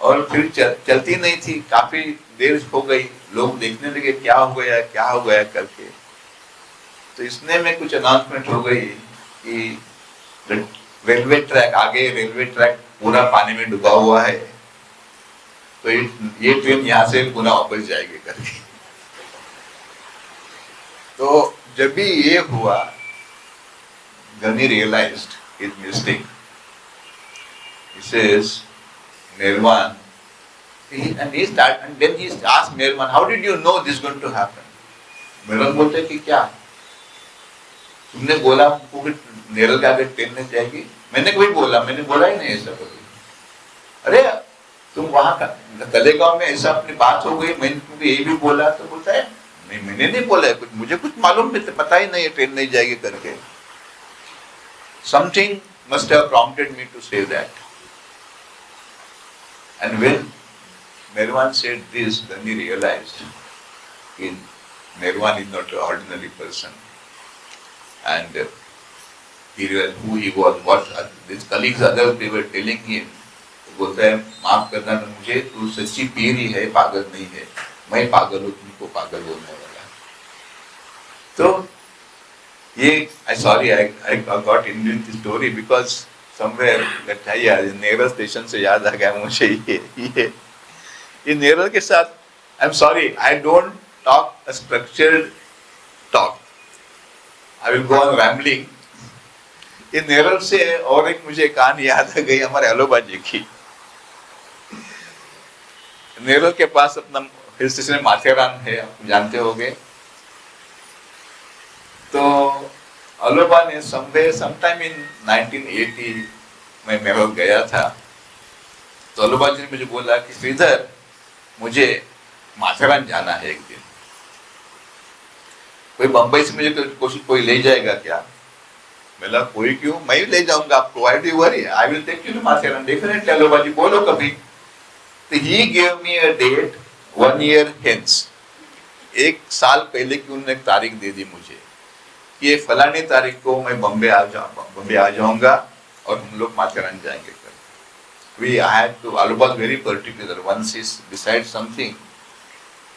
और फिर चलती नहीं थी, काफी देर हो गई। लोग देखने लगे क्या हो गया करके। तो इसने में कुछ अनाउंसमेंट हो गई कि रेलवे ट्रैक, आगे रेलवे ट्रैक पूरा पानी में डूबा हुआ है, तो ये ट्रेन यहाँ से पुनः वापस जाएगी करके। तो जब भी ये हुआ, Ghani realized his mistake. He says, Meherban, and then he asked Meherban, how did you know this is going to happen? मेहरबान बोलते कि क्या तुमने बोला कि नेरल के आगे ट्रेन नहीं जाएगी? मैंने कभी बोला? मैंने बोला ही नहीं ऐसा कभी। अरे तुम वहां तलेगांव में ऐसा अपनी बात हो गई, मैंने तुमको ये भी बोला। तो बोलता है नहीं, मैंने नहीं बोला है कुछ, मुझे कुछ मालूम नहीं, पता ही नहीं है ट्रेन नहीं जाएगी करके। Something must have prompted me to say that. And when Meherban said this, then he realized that Meherban is not an ordinary person, and he realized who he was, what his colleagues, others, they were telling him. बोलता है माफ करना ना मुझे, तू सच्ची पीर ही है, पागल नहीं है, मैं पागल हूँ, तुमको पागल बोलने वाला। तो ये I got into the story because somewhere that Neral station से याद आ गया मुझे ये नेरल के साथ। I'm sorry, I don't talk a structured talk. I will go on rambling. ये नेरल से और एक मुझे कहानी याद आ गई हमारे अलोबा जी की। नेरल के पास अपना हिल स्टेशन माथेरान है, आप जानते होंगे। तो अलोबा ने sometime in 1980 मैं नेरल गया था। तो अलोबा जी ने मुझे बोला कि श्रीधर, मुझे माथेरान जाना है एक दिन, कोई बम्बई से मुझे कोई ले जाएगा क्या? बोला कोई क्यों, मैं ही ले जाऊंगा आपको, why do you worry? I will take you to Matheran, definitely अलोबा जी, बोलो कभी। तो he gave me a date 1 year hence. 1 साल पहले की उन्होंने एक तारीख दे दी मुझे कि ये फलानी तारीख को मैं बम्बे आ जाऊंगा और हम लोग माथेरान जाएंगे। I had to, Aloba was very particular. Once he decides something,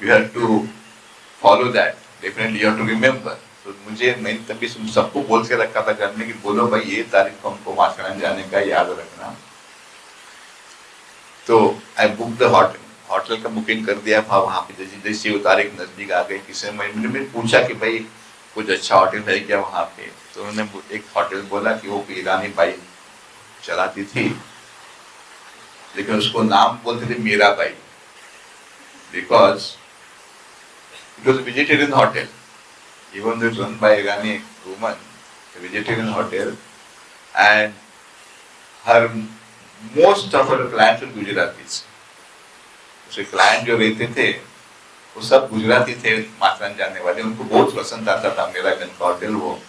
you have to follow that. Definitely you have to remember. तो मैंने तभी सबको बोल के रखा था करने की, बोलो भाई ये तारीख को हमको माथेरान जाने का याद रखना। तो I book the hotel, hotel का बुकिंग कर दिया था वहाँ पे। जैसे जैसे वो तारीख नजदीक आ गई, किसी ने मैंने पूछा कि भाई कुछ अच्छा होटल है क्या वहाँ पे, तो उन्होंने एक होटल बोला कि वो ईरानी बाई चलाती थी, लेकिन उसको नाम बोलते थे Mirabai, because it was vegetarian hotel, even though run by Irani woman, a vegetarian hotel, and her most of her clients were Gujaratis. उसके क्लाइंट जो रहते थे वो सब गुजराती थे, माथेरान जाने वाले, उनको बहुत पसंद आता था मेरा गन का होटल वो।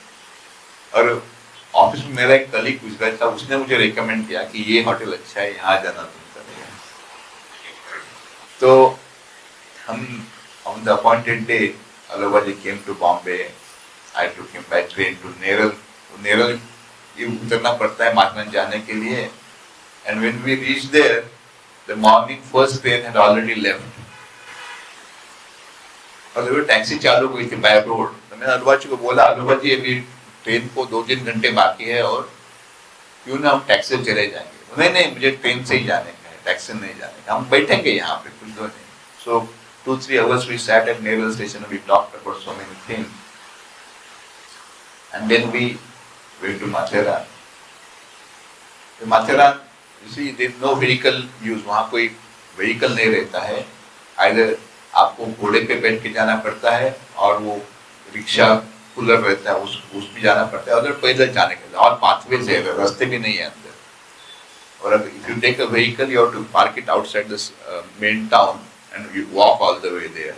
और ऑफिस में मेरा एक कलीग गुजराती था, उसने मुझे रिकमेंड किया कि ये होटल अच्छा है, यहाँ जाना तुम करेगा। तो हम on the appointed day, Alabaji came to Bombay. I took him by train to Neral. Neral ये उतरना पड़ता है माथेरान जाने के लिए। And when we reached there, the morning first train had already left. और वो टैक्सी चालू हुई थी बाय रोड। तो मैंने अलुबाजी को बोला, अलुबाजी अभी ट्रेन को 2-3 घंटे बाकी है और क्यों ना हम टैक्सी से चले जाएंगे। नहीं नहीं, मुझे ट्रेन से ही जाने का है, टैक्सी नहीं जाने का, हम बैठेंगे यहाँ पे कुछ दो नहीं। So 2-3 hours we sat at Neral station and we talked about so many things. And then we went to Matheran. तो Matheran, you see, there is no vehicle use. वहाँ कोई vehicle नहीं रहता है। Either आपको घोड़े पे बैठ के जाना पड़ता है और वो रिक्शा कूलर रहता है, उस भी जाना पड़ता है, और पैदल जाने के लिए और पाथवे से रास्ते भी नहीं है अंदर। और अब if you take a vehicle, you have to park it outside this main town and you walk all the way there.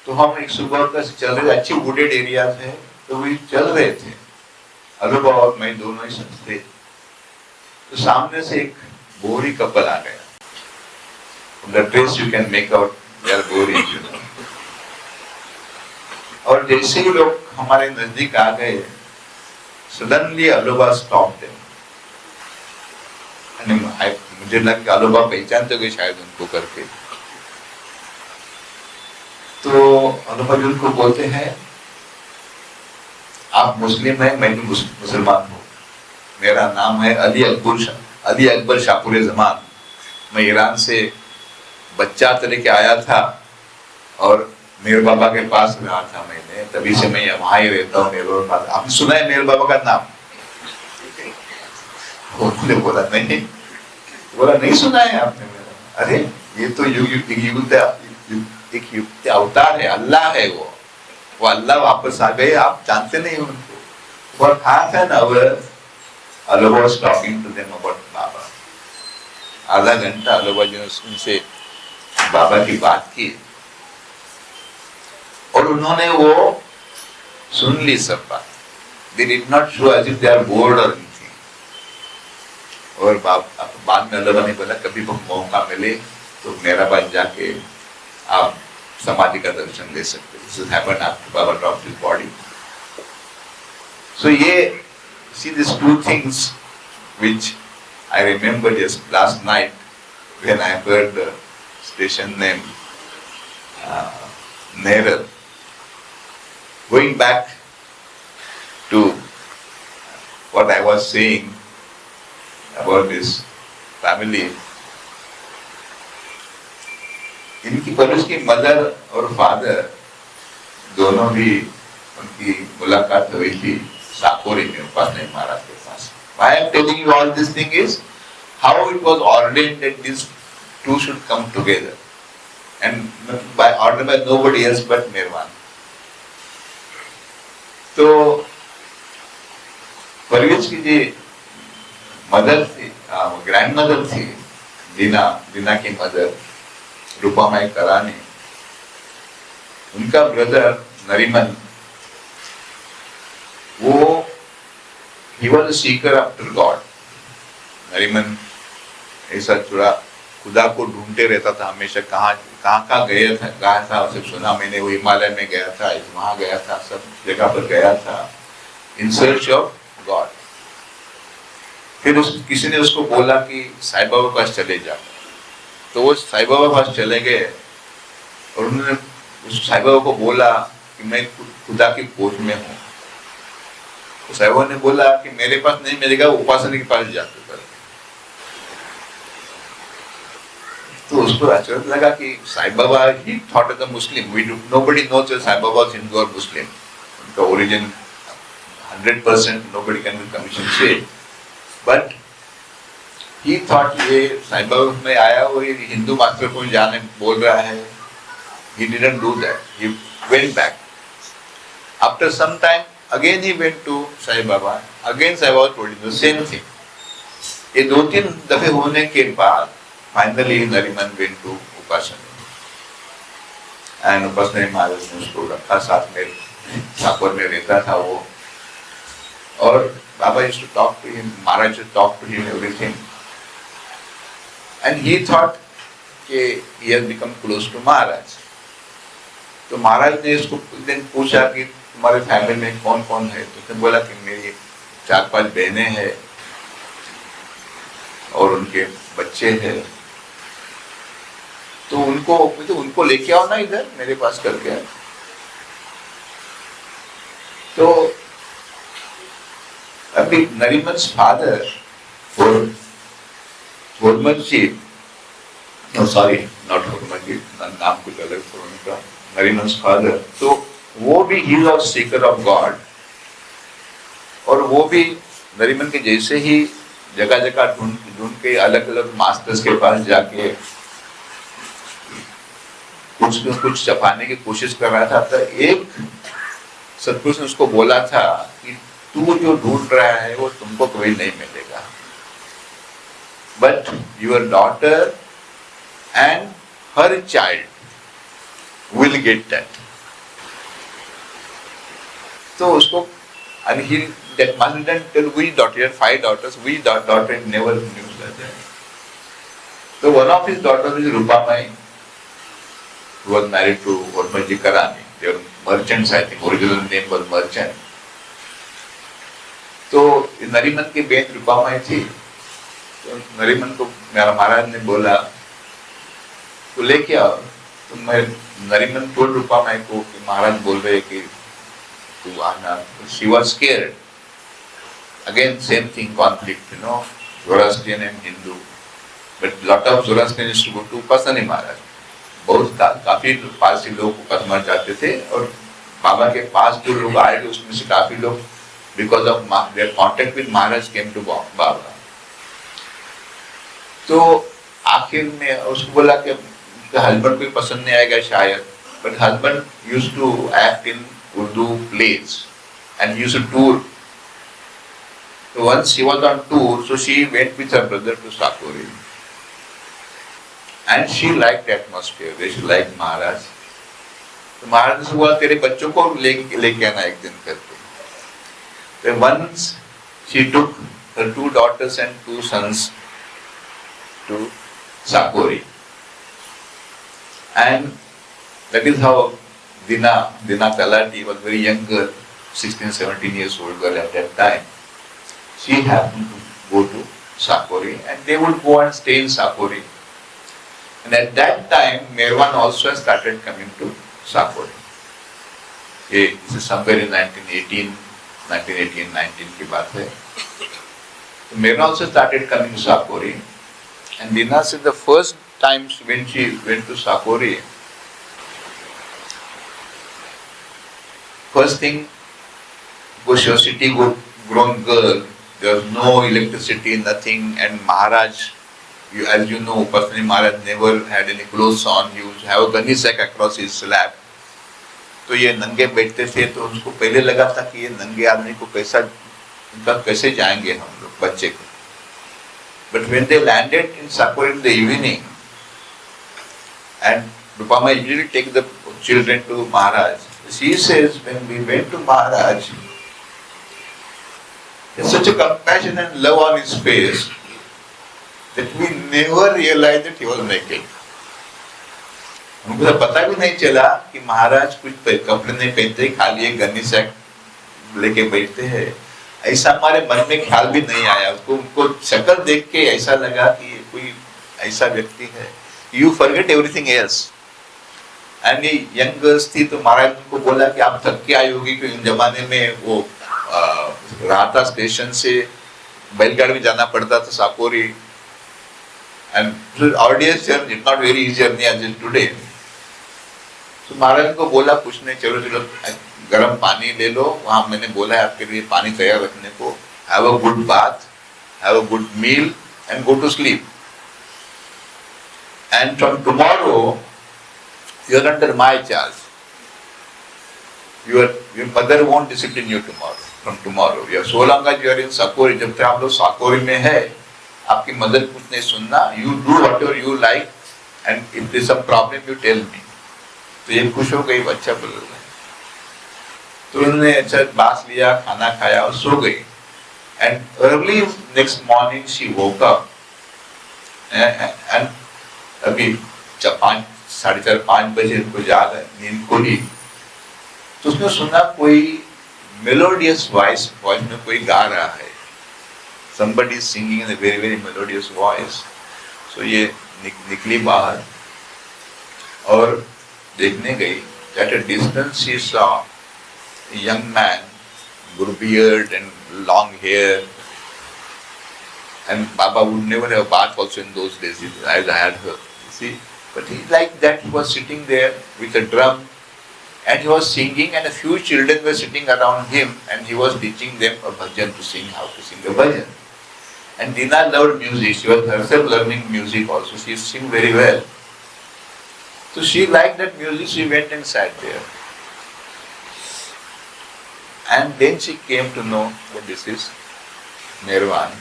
तो हम एक सुबह का चल रहे, अच्छी वुडेड एरियाज है, तो वही चल रहे थे, अलुबा और मैं दोनों ही संग थे। तो सामने से एक बोरी कपल आ गया। From the dress you can make out they are boring, you know. और जैसे ही लोग हमारे नजदीक आ गए, suddenly अलुबा stopped them. मुझे लगा अलुबा पहचानते गए शायद उनको करके। तो अलुबा जी उनको बोलते हैं, आप मुस्लिम हैं, मैं भी मुसलमान हूँ, मेरा नाम है अली अकबर शाहपुर जमान, मैं ईरान से बच्चा तरह के आया था और मेरे बाबा के पास रहा था मैंने, तभी से मैं वहाँ ही रहता हूँ मेरे पास। आपने सुना है मेरे बाबा का नाम? उन्होंने बोला नहीं, बोला नहीं सुना है आपने मेरा। अरे ये तो एक युक्त अवतार है, अल्लाह है वो अल्लाह वापस आ गए, आप जानते नहीं उनको। For half an hour, Allah was talking to them about बाबा। आधा घंटा अल्लाह जी ने उनसे बाबा की बात की और उन्होंने वो सुन ली सब बात। They did not show as if they are bored or anything. और बाद में अल्लाह ने बोला, कभी मौका मिले तो मेरा पास जाके आप समाधि का दर्शन ले सकते। This happened after Baba dropped his body. So ये see these two things which I remember just last night when I heard the station name Neral. Going back to what I was saying about this family, इनकी परवरिश की मदर और फादर दोनों भी, उनकी मुलाकात हुई थी साकोरी में उपासना महाराज के पास। Why I am telling you all this thing is how it was ordained that these two should come together, and by order by nobody else but Nirvan. तो परवेश की जो मदर थी, ग्रैंड मदर थी, दीना की मदर रूपामाई करानी, उनका ब्रदर नरीमन, वो he was a seeker after God. Nariman ऐसा थोड़ा खुदा को ढूंढते रहता था हमेशा, कहाँ गया था सिर्फ सुना मैंने, वो हिमालय में गया था, वहां गया था, सब जगह पर गया था इन सर्च ऑफ गॉड। फिर किसी ने उसको बोला कि साईं बाबा पास चले जाओ, तो वो साईं बाबा पास चले गए और उन्होंने उस साईं बाबा को बोला कि मैं खुदा की खोज में हूँ। तो साईं बाबा ने बोला कि मेरे पास नहीं मिलेगा, उपासना के पास जाकर कर। तो उसको आश्चर्य लगा कि Sai Baba he thought as a Muslim, nobody knows that Sai Baba is Hindu or Muslim. उनका origin 100% nobody can with commission say, but he thought ये साईं बाबा में आया वो हिंदू मास्टर को जाने बोल रहा है. He didn't do that. He went back. After some time, again he went to Sai Baba. Again Sai Baba told him the same thing. ये 2-3 दफे होने के बाद finally Nariman went to Upasana. And Upasana महाराज ने उसको रखा साथ में, साकोर में रहता था वो. और Baba used to talk to him, Maharaj used to talk to him everything. And he thought कि he has become close to Maharaj. तो महाराज ने इसको दिन पूछा कि तुम्हारे फैमिली में कौन कौन है. तो उसने बोला कि मेरी 4-5 बहनें हैं और उनके बच्चे हैं. तो उनको लेके आओ ना इधर मेरे पास करके. तो अभी Nariman's father Horman ji, no sorry, not Horman ji, नाम कुछ अलग था उनका, नरीमन्स फादर. तो वो भी he was Sikar of God. और वो भी नरीमन के जैसे ही जगह जगह ढूंढ के अलग अलग मास्टर्स के पास जाके कुछ छपाने की कोशिश कर रहा था. तो एक सतपुरुष ने उसको बोला था कि तू जो ढूंढ रहा है वो तुमको कभी नहीं मिलेगा, but your daughter and her child will get that. तो उसको and he that mother didn't tell which daughter, he had 5 daughters, which daughter never knew that. So one of his daughters is Rupamai, who was married to Hormanji Karani. They were merchants, I think. Original name was merchant. तो नरीमन की बहन रूपामाई थी. तो नरीमन को मेरा महाराज ने बोला तो लेके आओ. तो मैं नरीमन बोल रूपामाई को कि महाराज बोल रहे कि तू आना. She was scared. Again same thing, conflict, Zoroastrian and Hindu. But lot of Zoroastrians used to go to Upasani Maharaj. बहुत काफी पारसी लोग उपासना जाते थे और बाबा के पास जो लोग आए थे उसमें से काफी लोग because of their contact with Maharaj came to Baba. तो आखिर में उसको बोला कि हस्बैंड को पसंद नहीं आएगा शायद, but husband used to act in Urdu plays and used to tour. So once she was on tour, so she went with her brother to Sakori. And she liked the atmosphere, she liked Maharaj. तो महाराज से बोला तेरे बच्चों को लेके आना एक दिन करके. So once she took her 2 daughters and 2 sons to Sakori. And that is how Dina Talati was very young girl, 16-17 years old girl at that time. She happened to go to Sakori and they would go and stay in Sakori. And at that time, Merwan also started coming to Sakori. Okay, this is somewhere in 1918-19 की बात है. So Merwan also started coming to Sakori. And Dina said the first time when she went to Sakori, first thing, was a city-grown girl. There was no electricity, nothing, and Maharaj, as you know, personally Maharaj never had any clothes on. He would have a gunny sack across his lap. तो ये नंगे बैठते थे. तो उसको पहले लगा था कि ये नंगे आदमी को कैसे जाएंगे हम लोग बच्चे को. But when they landed in Sakori in the evening, and Rupama usually take the children to Maharaj. She says, when we went to Maharaj, there's such a compassion and love on his face that we never realized that he was naked. हमको तो पता भी नहीं चला कि महाराज कुछ कपड़े नहीं पहनते, खाली एक गन्नी सैक लेके बैठते हैं. ऐसा हमारे मन में ख्याल भी नहीं आया. उनको शक्ल देख के ऐसा लगा कि कोई ऐसा व्यक्ति है. You forget everything else. And ये यंग गर्ल्स थी. तो महाराज को बोला कि आप थक के आई होगी, क्योंकि उन जमाने में वो राहता स्टेशन से बैलगाड़ी में जाना पड़ता था Sakori. And so arduous journey, not very easy journey as in today. तो महाराज को बोला पूछने, चलो चलो गर्म पानी ले लो, वहां मैंने बोला है आपके लिए पानी तैयार रखने को, have a good bath, have a good meal and go to sleep, and from tomorrow you are under my charge, your mother won't discipline you tomorrow, from tomorrow, you are so long as you are in Sakori, जब तक आप लोग साकोरी में है, आपकी मदर कुछ नहीं सुनना, you do whatever you like, and if there is some problem you tell me. तो ये खुश हो गई, अच्छा बोल रहा है, तो उन्होंने अच्छा बास लिया, खाना खाया और सो गई, and early next morning she woke up, and अभी 4, 4:30, 5 बजे उनको जाग है, नींद खुली, तो उसने सुना कोई मेलोडियस वॉइस में कोई गा रहा है, somebody is singing in a very very melodious voice. So ये निकली बाहर और देखने गई, at a distance she saw a young man, good beard and long hair, and Baba would never have bath also in those days, as I had heard, see, but he like that, he was sitting there with a drum, and he was singing, and a few children were sitting around him, and he was teaching them a bhajan to sing, how to sing a bhajan. And Dina loved music, she was herself learning music also, she sing very well. So she liked that music, she went and sat there. And then she came to know that this is Merwan.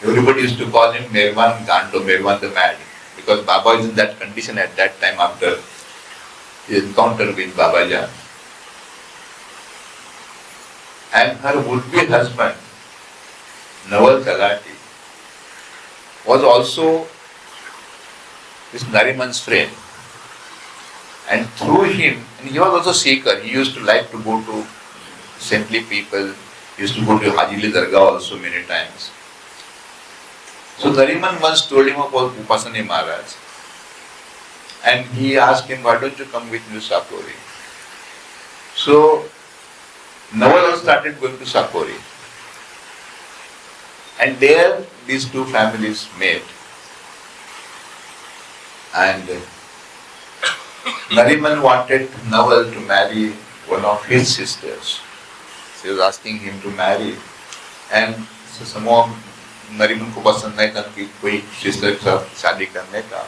Everybody used to call him Merwan Gando, Merwan the Mad, because Baba is in that condition at that time after his encounter with Baba Jan. And her would-be husband, Nawal Talati, was also this Nariman's friend. And through him, and he was also seeker, he used to like to go to saintly people, he used to go to Hajili Dargah also many times. So Nariman once told him about Upasani Maharaj. And he asked him, why don't you come with me to Sakori? So Nawal started going to Sakori. And there these two families met. And Nariman wanted Nawal to marry one of his sisters. She was asking him to marry. And so somehow Nariman को पसंद नहीं था कि कोई सिस्टर के साथ शादी करने का.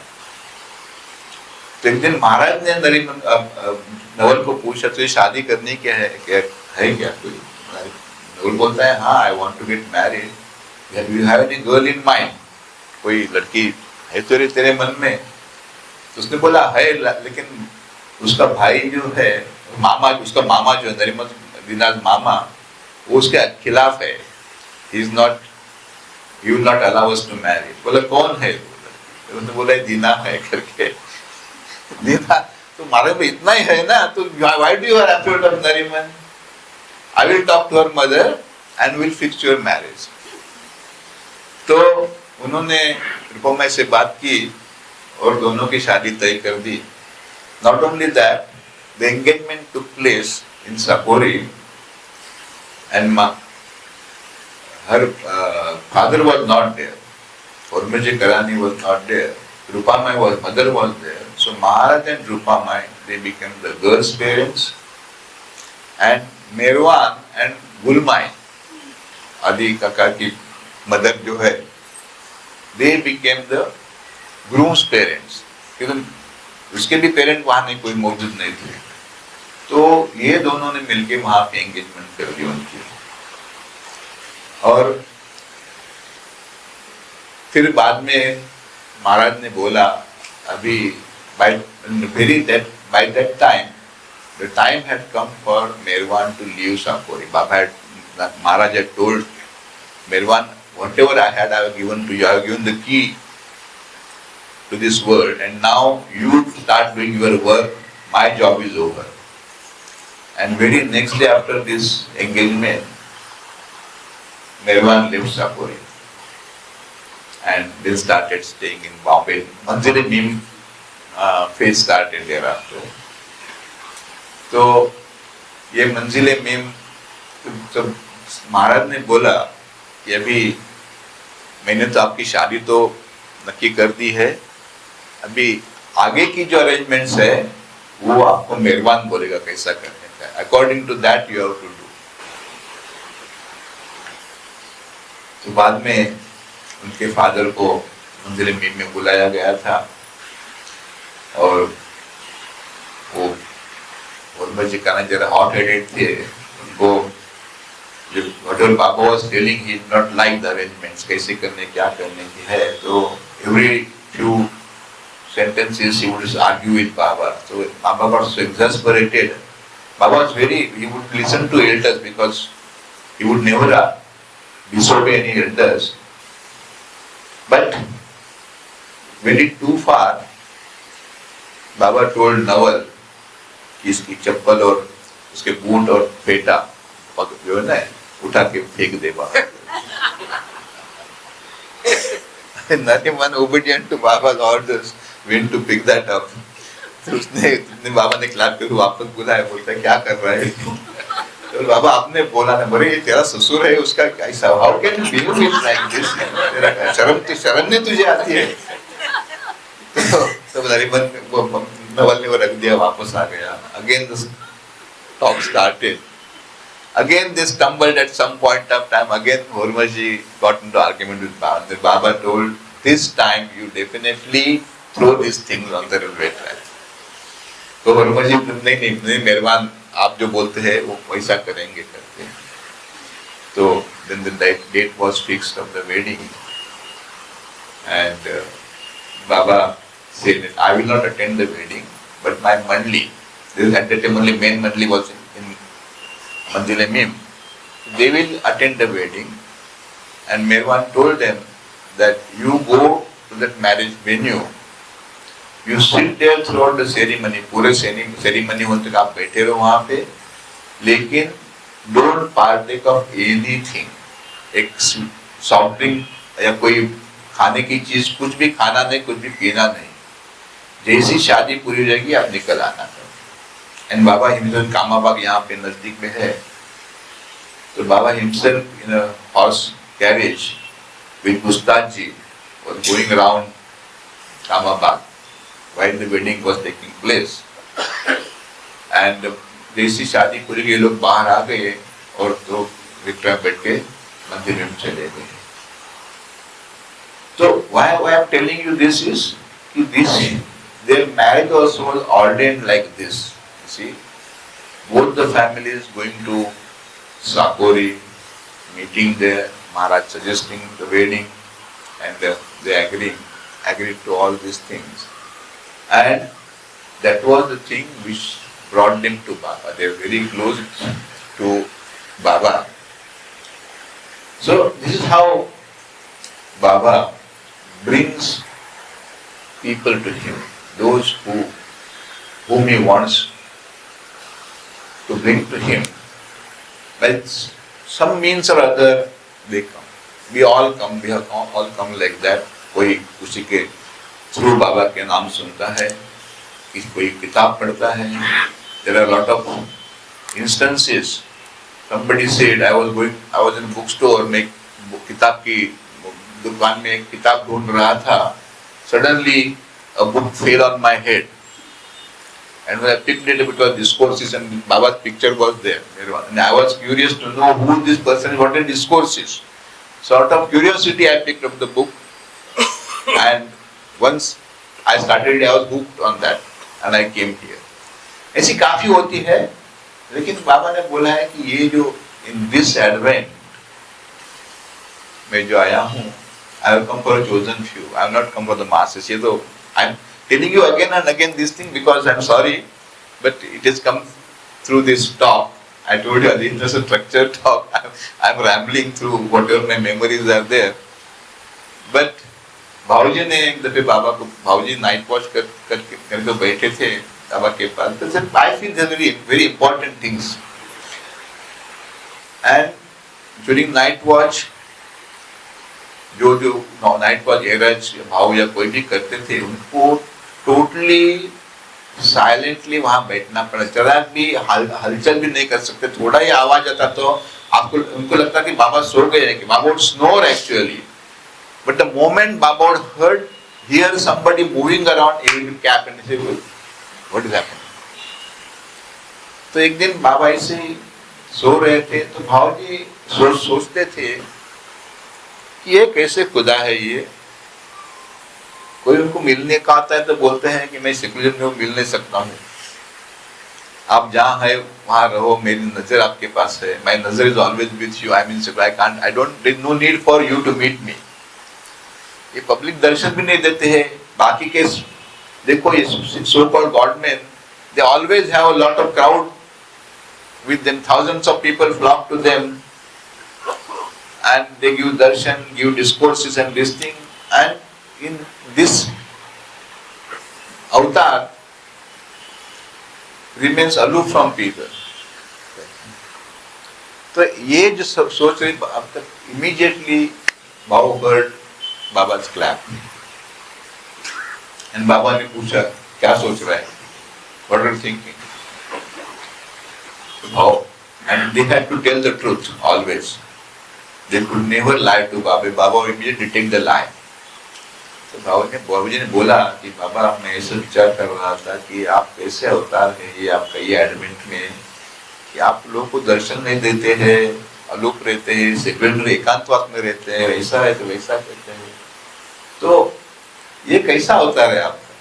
तो एक दिन महाराज ने नवल को पूछा, तो ये शादी करनी क्या है क्या कोई? नवल बोलता है, हाँ, I want to get married. Do you have any girl in mind? कोई लड़की है तो तेरे मन में? तो उसने बोला है, लेकिन उसका भाई जो है, उसका मामा जो है, नरिमन दीनाज मामा, वो उसके खिलाफ है. He will not allow us to marry. बोला कौन है? उसने बोला दीना है करके. दीना तो हमारे में इतना ही है ना, तो why do you are afraid of Nariman? I will talk to her mother and will fix your marriage. तो उन्होंने रूपमा से बात की और दोनों की शादी तय कर दी. Not only that, the engagement took place in Sakori, and her father was not there. Urmaji Karani was not there. Rupamai mother was there. So Maharaj and Rupamai, they became the girls' parents, and Merwan and Gulmai, Adi Kaka ki mother जो है, they became the groom's parents. क्योंकि उसके भी पेरेंट वहाँ नहीं, कोई मौजूद नहीं थे. तो ये दोनों ने मिलके वहाँ पे एंगेजमेंट कर दी उनकी. और फिर बाद में महाराज ने बोला, अभी by that time, the time had come for Merwan to leave Sakori. Maharaj had told Merwan, whatever I had, I have given to you. I have given the key to this world, and now you start doing your work. My job is over. And very next day after this engagement, Merwan left Sakori and then started staying in Bombay. Manzil-e-Mim phase started thereafter. तो ये मंजिल-ए-मीम, जब महाराज ने बोला कि अभी मैंने तो आपकी शादी तो नक्की कर दी है। अभी आगे की जो अरेंजमेंट्स है वो आपको मेहरबान बोलेगा कैसा करने का, according to that you have to do. तो बाद में उनके फादर को मंदिर में बुलाया गया था और वो जी कहना जरा हॉट हेडेड थे। उनको whatever Baba was telling, he did not like the arrangements, कैसे करने क्या करने की है। तो every few sentences he would just argue with Baba. So Baba got so exasperated. Baba was he would listen to elders because he would never disobey any elders. But went it too far. Baba told Nawal कि इसकी चप्पल और उसके बूट और फेटा जो है ना उठा के फेंक दे बाबा। Nariman, obedient to Baba's orders, went to pick that up. तो उसने बाबा ने क्लास करके वापस बुलाया, बोलता है क्या कर रहा है? तो बाबा आपने बोला ना, बोले ये तेरा ससुर है, उसका कैसा, how can you behave with like this? तेरा शर्म नहीं तुझे आती है? तो नरिमन नवल ने वो रख दिया, वापस आ गया। Again the talk started. Again they stumbled at some point of time. Again Hormaji got into argument with Baba. The Baba told, this time you definitely throw these things on the railway track. तो Hormaji नहीं मेहरबान, आप जो बोलते हैं वो वैसा करेंगे करते। तो then the date was fixed of the wedding, and Baba said, I will not attend the wedding, but my mandli, at that time only main mandli was in Mandile Mim, they will attend the wedding. And Meherwan told them that you go to that marriage venue, you sit there throughout the ceremony, पूरे ceremony होने तक आप बैठे रहो वहाँ पे, लेकिन don't partake of anything, एक soft drink या कोई खाने की चीज, कुछ भी खाना नहीं, कुछ भी पीना नहीं। जैसी शादी पूरी हो जाएगी आप निकल आना। एंड बाबा हिमसेल्फ कामाबाग यहाँ पे नजदीक में है, तो Baba himself in a horse carriage with Mustad ji was going around Kamabag while the wedding was taking place. And जैसी शादी पूरी ये लोग बाहर आ गए और तो विक्रम बैठ के मंदिर में चले गए। So why I am telling you this is their marriage also was ordained like this. You see, both the families going to Sakori, meeting there, Maharaj suggesting the wedding, and they agreed to all these things, and that was the thing which brought them to Baba. They were very close to Baba. So this is how Baba brings people to him, those whom he wants to bring to him. By some means or other, they come. We all come like that. कोई उसी के थ्रू बाबा के नाम सुनता है, कोई किताब पढ़ता है. There are a lot of instances. Somebody said, I was in a bookstore, किताब की दुकान में एक किताब ढूंढ रहा था. Suddenly a book fell on my head, and when I picked it up, it was Discourses, and Baba's picture was there. And I was curious to know who this person is, what are Discourses. So out of curiosity, I picked up the book, and once I started it, I was hooked on that, and I came here. ऐसी काफी होती है, लेकिन बाबा ने बोला है कि ये जो in this advent मैं जो आया हूँ, I have come for a chosen few. I have not come for the masses. ये तो I am telling you again and again this thing because I am sorry, but it has come through this talk. I told you this is a structured talk. I am rambling through whatever my memories are there. But भाऊजी ने एक दफे बाबा को, भाऊजी नाइट वॉच करके बैठे थे बाबा के पास. तो sir I feel there are very important things. And during night watch, जो नाइट वॉच एरज भाव या कोई भी करते थे, उनको टोटली साइलेंटली वहां बैठना पड़ा. जरा भी हलचल भी नहीं कर सकते. थोड़ा ही आवाज आता तो आपको उनको लगता कि बाबा सो गए हैं, कि बाबा would snore actually. But the moment Baba would heard hear somebody moving around, he will cap and say, what is happening? तो एक दिन बाबा ऐसे ही सो रहे थे, तो भाव जी सोचते थे कि ये कैसे खुदा है ये, कोई उनको मिलने का आता है तो बोलते हैं कि मैं सेकुलर में मिल नहीं सकता हूँ, आप जहाँ है वहाँ रहो, मेरी नजर आपके पास है, माय नजर is always with you, I mean I can't, I don't, there is no need for you to meet me. ये पब्लिक दर्शन भी नहीं देते हैं। बाकी के देखो ये so called godman, they always have a lot of crowd with them, thousands of people flock to them and they give darshan, give discourses and this thing, and in this avatar remains aloof from people. तो ये जो सोच रही अब तक, immediately Bhau heard Baba's clap and बाबा ने पूछा क्या सोच रहा है, what are you thinking? Bhau, and they had to tell the truth always. They could never lie to Baba. Baba immediately take the lie. तो बाबू जी ने बोला कि बाबा मैं ऐसे विचार कर रहा था कि आप कैसे अवतार हैं, ये आपका ये एडमिट में कि आप लोगों को दर्शन नहीं देते हैं, अलूप रहते हैं, सेक्रेटरी एकांतवास में रहते हैं, ऐसा है तो वैसा कहते हैं, तो ये कैसा अवतार है आपका?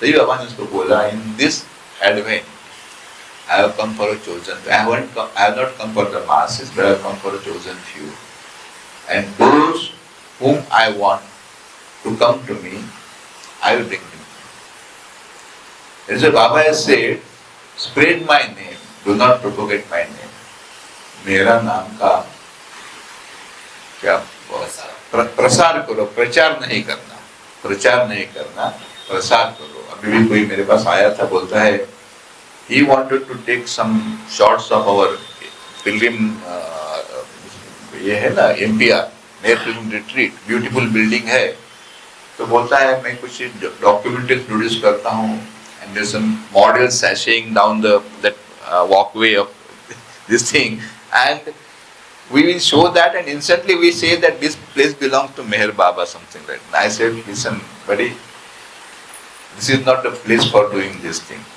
तभी बाबा ने उसको बोला, in this advent I have come for a chosen. I have not come for the masses, but I have come for a chosen few. And those whom I want to come to me, I will bring them. As the Baba has said, spread my name, do not propagate my name. मेरा नाम का क्या प्रसार करो, प्रचार नहीं करना, प्रचार नहीं करना, प्रसार करो। अभी भी कोई मेरे पास आया था, बोलता है he wanted to take some shots of our pilgrim, ये है ना MPR, mayor pilgrim retreat, beautiful building है, तो बोलता है मैं कुछ डॉक्यूमेंट्री प्रोड्यूस करता हूँ, and there's some models sashaying down that walkway of this thing, and we will show that, and instantly we say that this place belongs to Meher Baba, something like that. I said, listen buddy, this is not the place for doing this thing.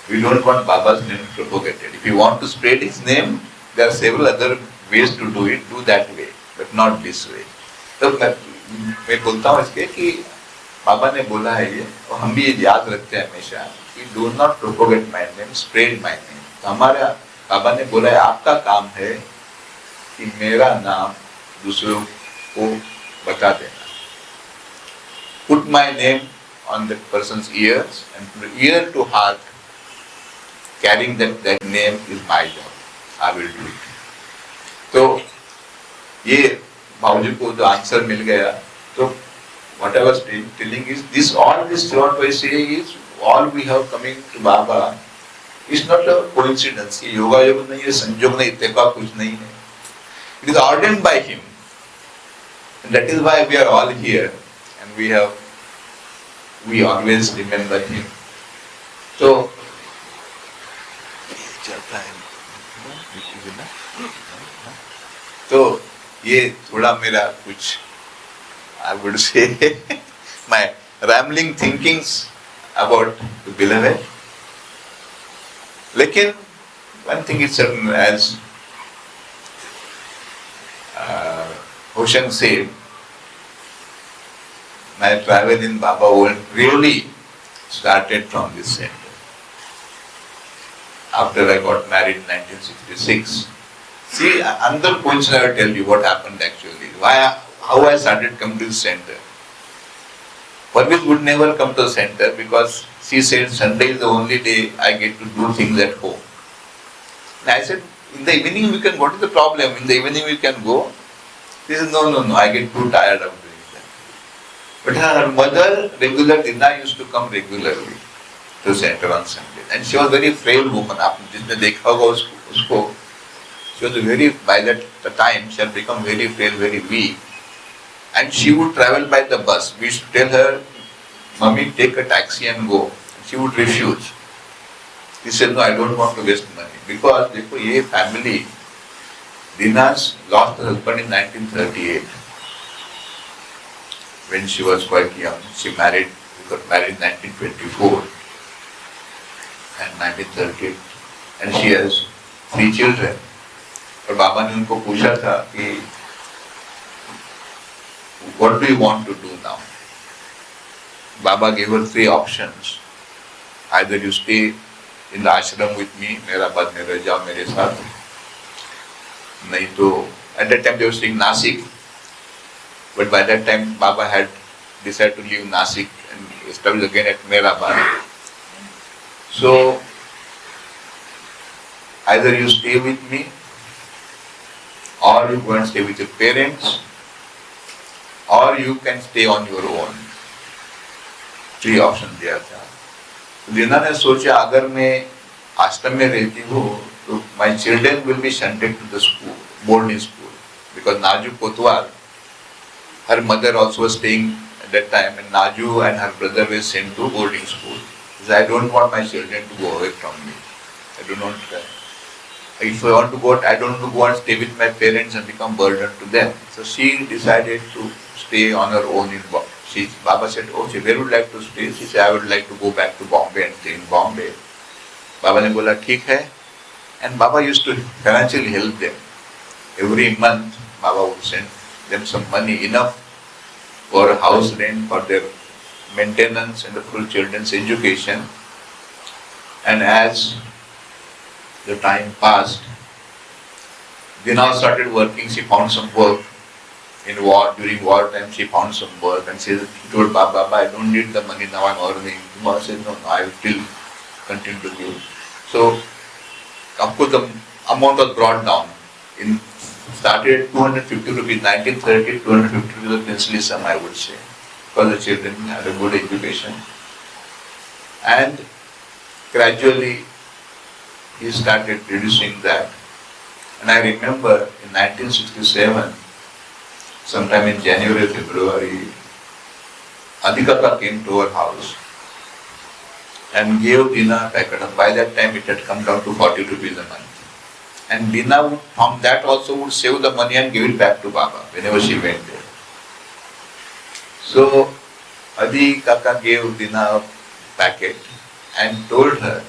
We don't want Baba's name propagated. If you want to spread his name, there are several other ways to do it. Do that way, but not this way. तो मैं बोलता हूँ इसके कि बाबा ने बोला है ये, और हम भी ये याद रखते हैं हमेशा कि do not propagate my name, spread my name. तो हमारा बाबा ने बोला है आपका काम है कि मेरा नाम दूसरों को बता देना. Put my name on that person's ears, and from ear to heart, carrying that name is my job. I will do it. तो ये बाबूजी को जो आंसर मिल गया, तो what I was telling is this, all this what I say is all we have coming to Baba is not a coincidence. ये योगा योग नहीं है, संयोग नहीं, इत्तेफाक कुछ नहीं है. It is ordained by him, and that is why we are all here, and we always remember him. तो चलता है ना, तो ये थोड़ा मेरा कुछ I would say my rambling thinkings about the beloved. लेकिन one thing is certain, as Hoshan said, my travel in Baba world really started from this center. After I got married in 1966. See, another point I will tell you what happened actually. How I started coming to the center. Parviz would never come to the center because she said Sunday is the only day I get to do things at home. And I said, in the evening we can, what is the problem? In the evening we can go. She said, no, I get too tired of doing that. But her mother, regular Dina, used to come regularly to center on Sunday. And she was a very frail woman. आपने जिसने देखा होगा उसको, she was very, by that time she had become very frail, very weak. And she would travel by the bus. We used to tell her, Mummy, take a taxi and go. She would refuse. She said, no, I don't want to waste money. Because देखो ये family, Dina's lost her husband in 1938. when she was quite young. She got married in 1924 and 1930, and she has 3 children. और बाबा ने उनको पूछा था कि what do you want to do now? Baba gave her 3 options. Either you stay in the ashram with me, मेरा बाद में रह जाओ मेरे साथ, नहीं तो at that time they were staying Nasik, but by that time Baba had decided to leave Nasik and establish again at Mehrabad. So either you stay with me or you go and stay with your parents or you can stay on your own. 3 options दिया था. रीना ने सोचा अगर मैं आश्रम में रहती हूँ तो my children will be shunted to the school, boarding school, because Naju Kotwal, her mother also was staying at that time, and Naju and her brother were sent to boarding school. She said, I don't want my children to go away from me. I do not. If I want to go, I don't want to go and stay with my parents and become burden to them. So she decided to stay on her own in Bombay. Baba said, oh, where would you like to stay? She said, I would like to go back to Bombay and stay in Bombay. Baba ने बोला ठीक है, and Baba used to financially help them. Every month, Baba would send them some money, enough for house rent, for their maintenance and the full children's education. And as the time passed, Dina started working. She found some work in war. During war time, she found some work, and she told Baba, I don't need the money now, I'm earning. Baba said, no, I will still continue to give. So, of course, the amount was brought down. Started at 250 rupees, 1930, 250 rupees was the princely sum, I would say, because the children had a good education. And gradually, he started reducing that. And I remember in 1967, sometime in January, February, Adhikaka came to our house and gave Dina a packet. By that time it had come down to 40 rupees a month. And Dina would, from that also would save the money and give it back to Baba whenever she went there. So Adhikaka gave Dina a packet and told her,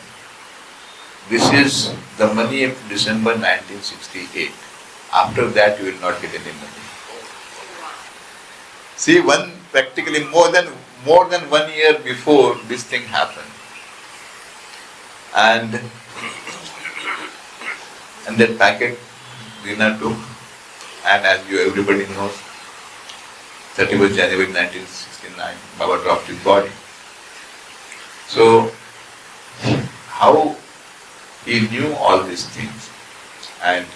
this is the money of December 1968. After that you will not get any money. See, practically more than 1 year before this thing happened. And that packet Dina took, and as everybody knows, 31st January 1969, Baba dropped his body. So, how he knew all these things and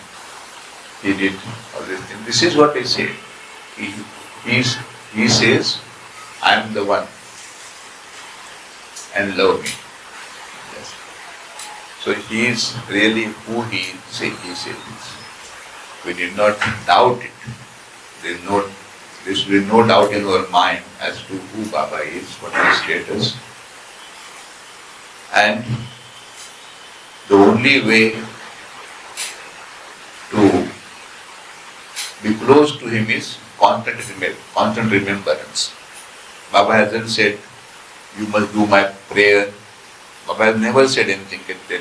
he did all these things. This is what he said. He says, I am the one and love me. Yes. So he is really who he says. We did not doubt it. There should be no doubt in our mind as to who Baba is, what his status. And the only way to be close to him is constant remembrance. Baba hasn't said, you must do my prayer. Baba has never said anything like that.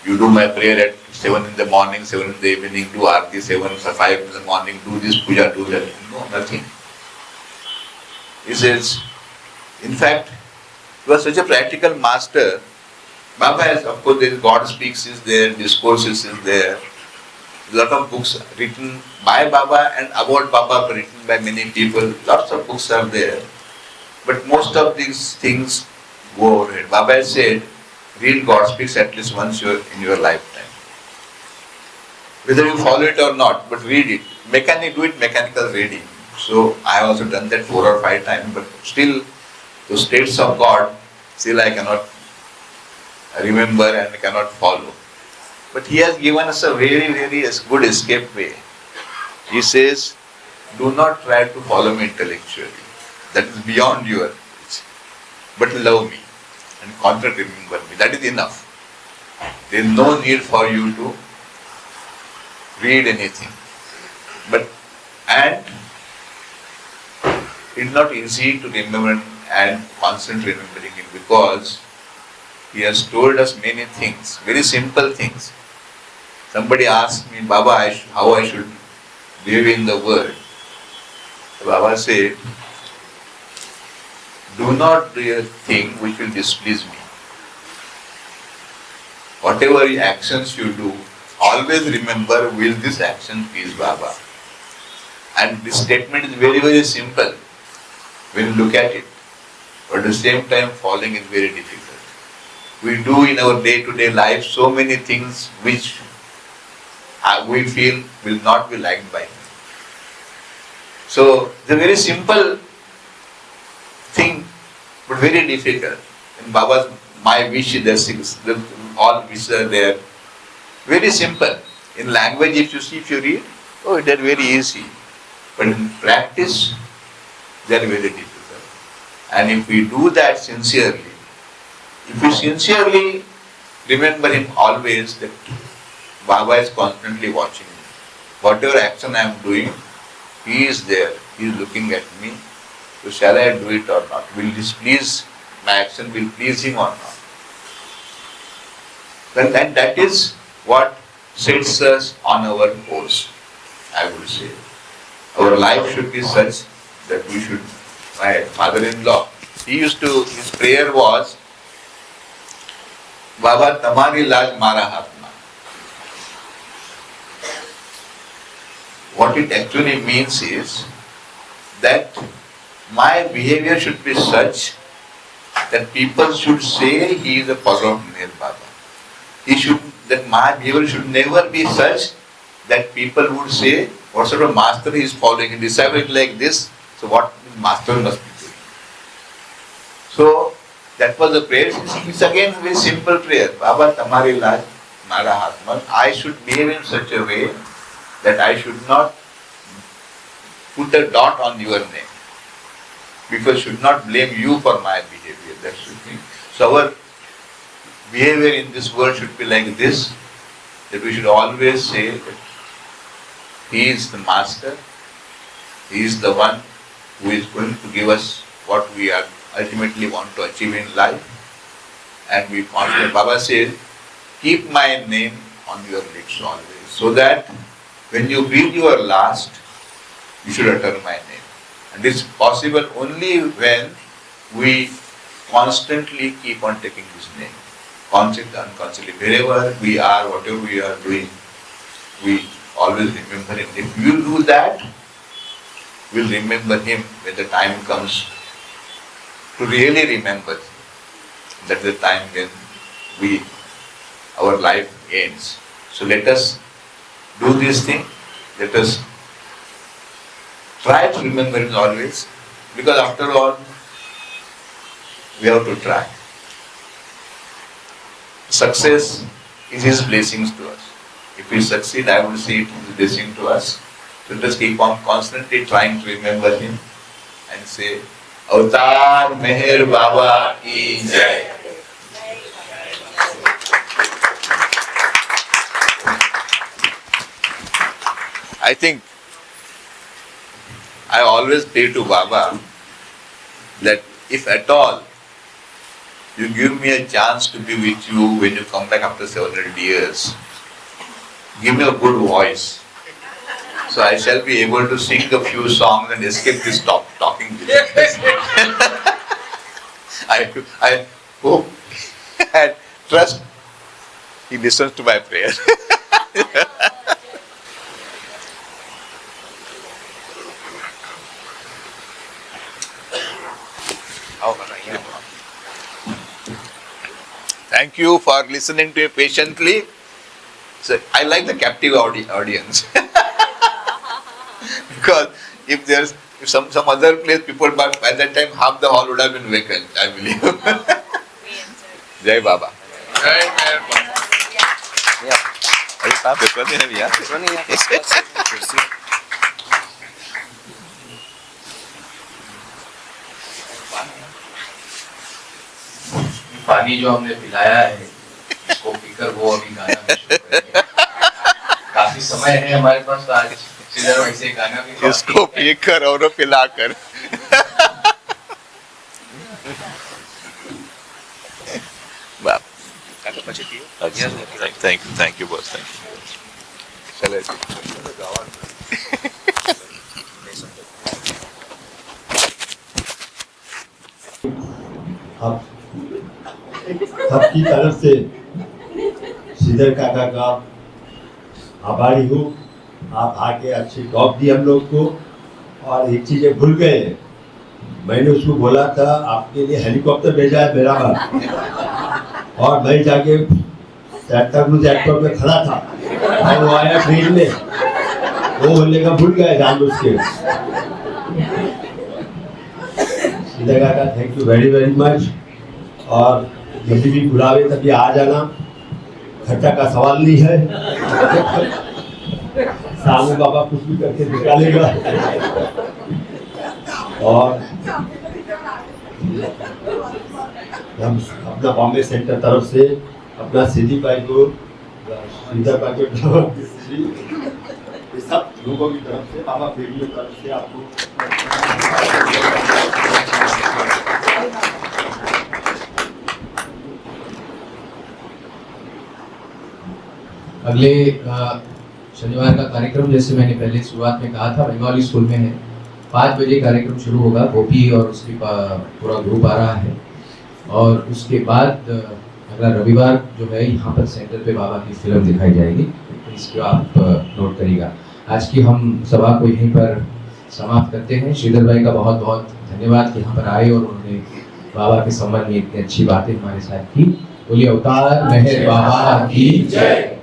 You do my prayer at 7 in the morning, 7 in the evening, do Aarti, 5 in the morning, do this puja, do that. No, nothing. He says, in fact, he was such a practical master. Baba has, of course, there is God Speaks is there, Discourses is there. A lot of books written by Baba and about Baba written by many people. Lots of books are there. But most of these things go over it. Baba has said, read God Speaks at least once in your lifetime. Whether you follow it or not, but read it. Do it mechanical reading. So I have also done that 4 or 5 times, but still the states of God, still I cannot remember and cannot follow. But he has given us a very, very good escape way. He says, do not try to follow me intellectually. That is beyond your reach. But love me and constantly remember me. That is enough. There is no need for you to read anything. And it's not easy to remember and constantly remembering him, because he has told us many things, very simple things. Somebody asked me, Baba, how I should live in the world. Baba said, do not do a thing which will displease me. Whatever actions you do, always remember, will this action please Baba? And this statement is very, very simple when you look at it. But at the same time, following is very difficult. We do in our day-to-day life so many things which we feel will not be liked by him. So, it's a very simple thing, but very difficult. In Baba's, my wish is there, all wishes are there. Very simple. In language, if you read, oh, they're very easy. But in practice, they're very difficult. And if we do that sincerely, if we sincerely remember him always, that Baba is constantly watching me. Whatever action I am doing, he is there. He is looking at me. So shall I do it or not? Will this please, my action will please him or not? Then that is what sets us on our course, I would say. Our life should be such that we should, my father-in-law, his prayer was, Baba, tamari laaj mara hath mein. What it actually means is that my behavior should be such that people should say he is a follower of Meher Baba. That my behavior should never be such that people would say, what sort of master he is following, a disciple like this, so what master must be doing. So that was the prayer. It's again a very simple prayer. Baba tamari laaj mara hath mein. I should behave in such a way that I should not put a dot on your name. People should not blame you for my behavior. That should be. So our behavior in this world should be like this, that we should always say that he is the master, he is the one who is going to give us what we are ultimately want to achieve in life. And we constantly, Baba says, keep my name on your lips always, so that when you breathe your last, you should utter my name. And it's possible only when we constantly keep on taking his name. Consciously, unconsciously, wherever we are, whatever we are doing, we always remember him. If you do that, we'll remember him when the time comes to really remember. That's the time when our life ends. So let us do this thing. Let us try to remember him always, because after all, we have to try. Success is his blessings to us. If we succeed, I would say it is a blessing to us. So let us keep on constantly trying to remember him and say, Avatar Meher Baba ki Jai. I think I always pray to Baba that if at all you give me a chance to be with you when you come back after 700 years, give me a good voice, so I shall be able to sing a few songs and escape this talking business. I hope and trust he listens to my prayer. Thank you for listening to me patiently. So I like the captive audience. Because if some other place people, but by that time half the hall would have been vacant, I believe. Jai Baba. Jai Baba. पानी जो हमने पिलाया है, इसको पीकर वो अभी गाना भी शुरू करेंगे। काफी समय है हमारे पास, तो आज सीधा वैसे गाना भी इसको पीकर और पिलाकर बाप thank you boss thank you चले आप सबकी तरफ से श्रीधर काका का आभारी हूँ। आप आके अच्छी टॉप दी हम लोग को। और एक चीज़ भूल गए, मैंने उसको बोला था आपके लिए हेलीकॉप्टर भेजा है मेरा बाप, और मैं जाके एयरपोर्ट में खड़ा था और वो आया ट्रेन में, वो बोलने का भूल गए जानबूझ के। श्रीधर काका thank you very very much. और जब भी बुलावे तभी आ जाना, खर्चा का सवाल नहीं है। सामू बाबा कुछ भी करके निकालेगा। और हम अपना बॉम्बे सेंटर तरफ से अपना सिद्धि भाई को, श्रीधर भाई को, सब लोगों की तरफ से, बाबा बेटी की तरफ से आपको अगले शनिवार का कार्यक्रम, जैसे मैंने पहले शुरुआत में कहा था, बंगाली स्कूल में है। 5 बजे कार्यक्रम शुरू होगा। गोपी और उसकी पूरा ग्रुप आ रहा है। और उसके बाद अगला रविवार जो है यहाँ पर सेंटर पे बाबा की फिल्म दिखाई जाएगी, तो इसको आप नोट करिएगा। आज की हम सभा को यहीं पर समाप्त करते हैं। श्रीधर भाई का बहुत बहुत धन्यवाद कि यहाँ पर आए और उन्होंने बाबा के संबंध में इतनी अच्छी बातें हमारे साथ की। बोलिए अवतार मेहर बाबा की जय।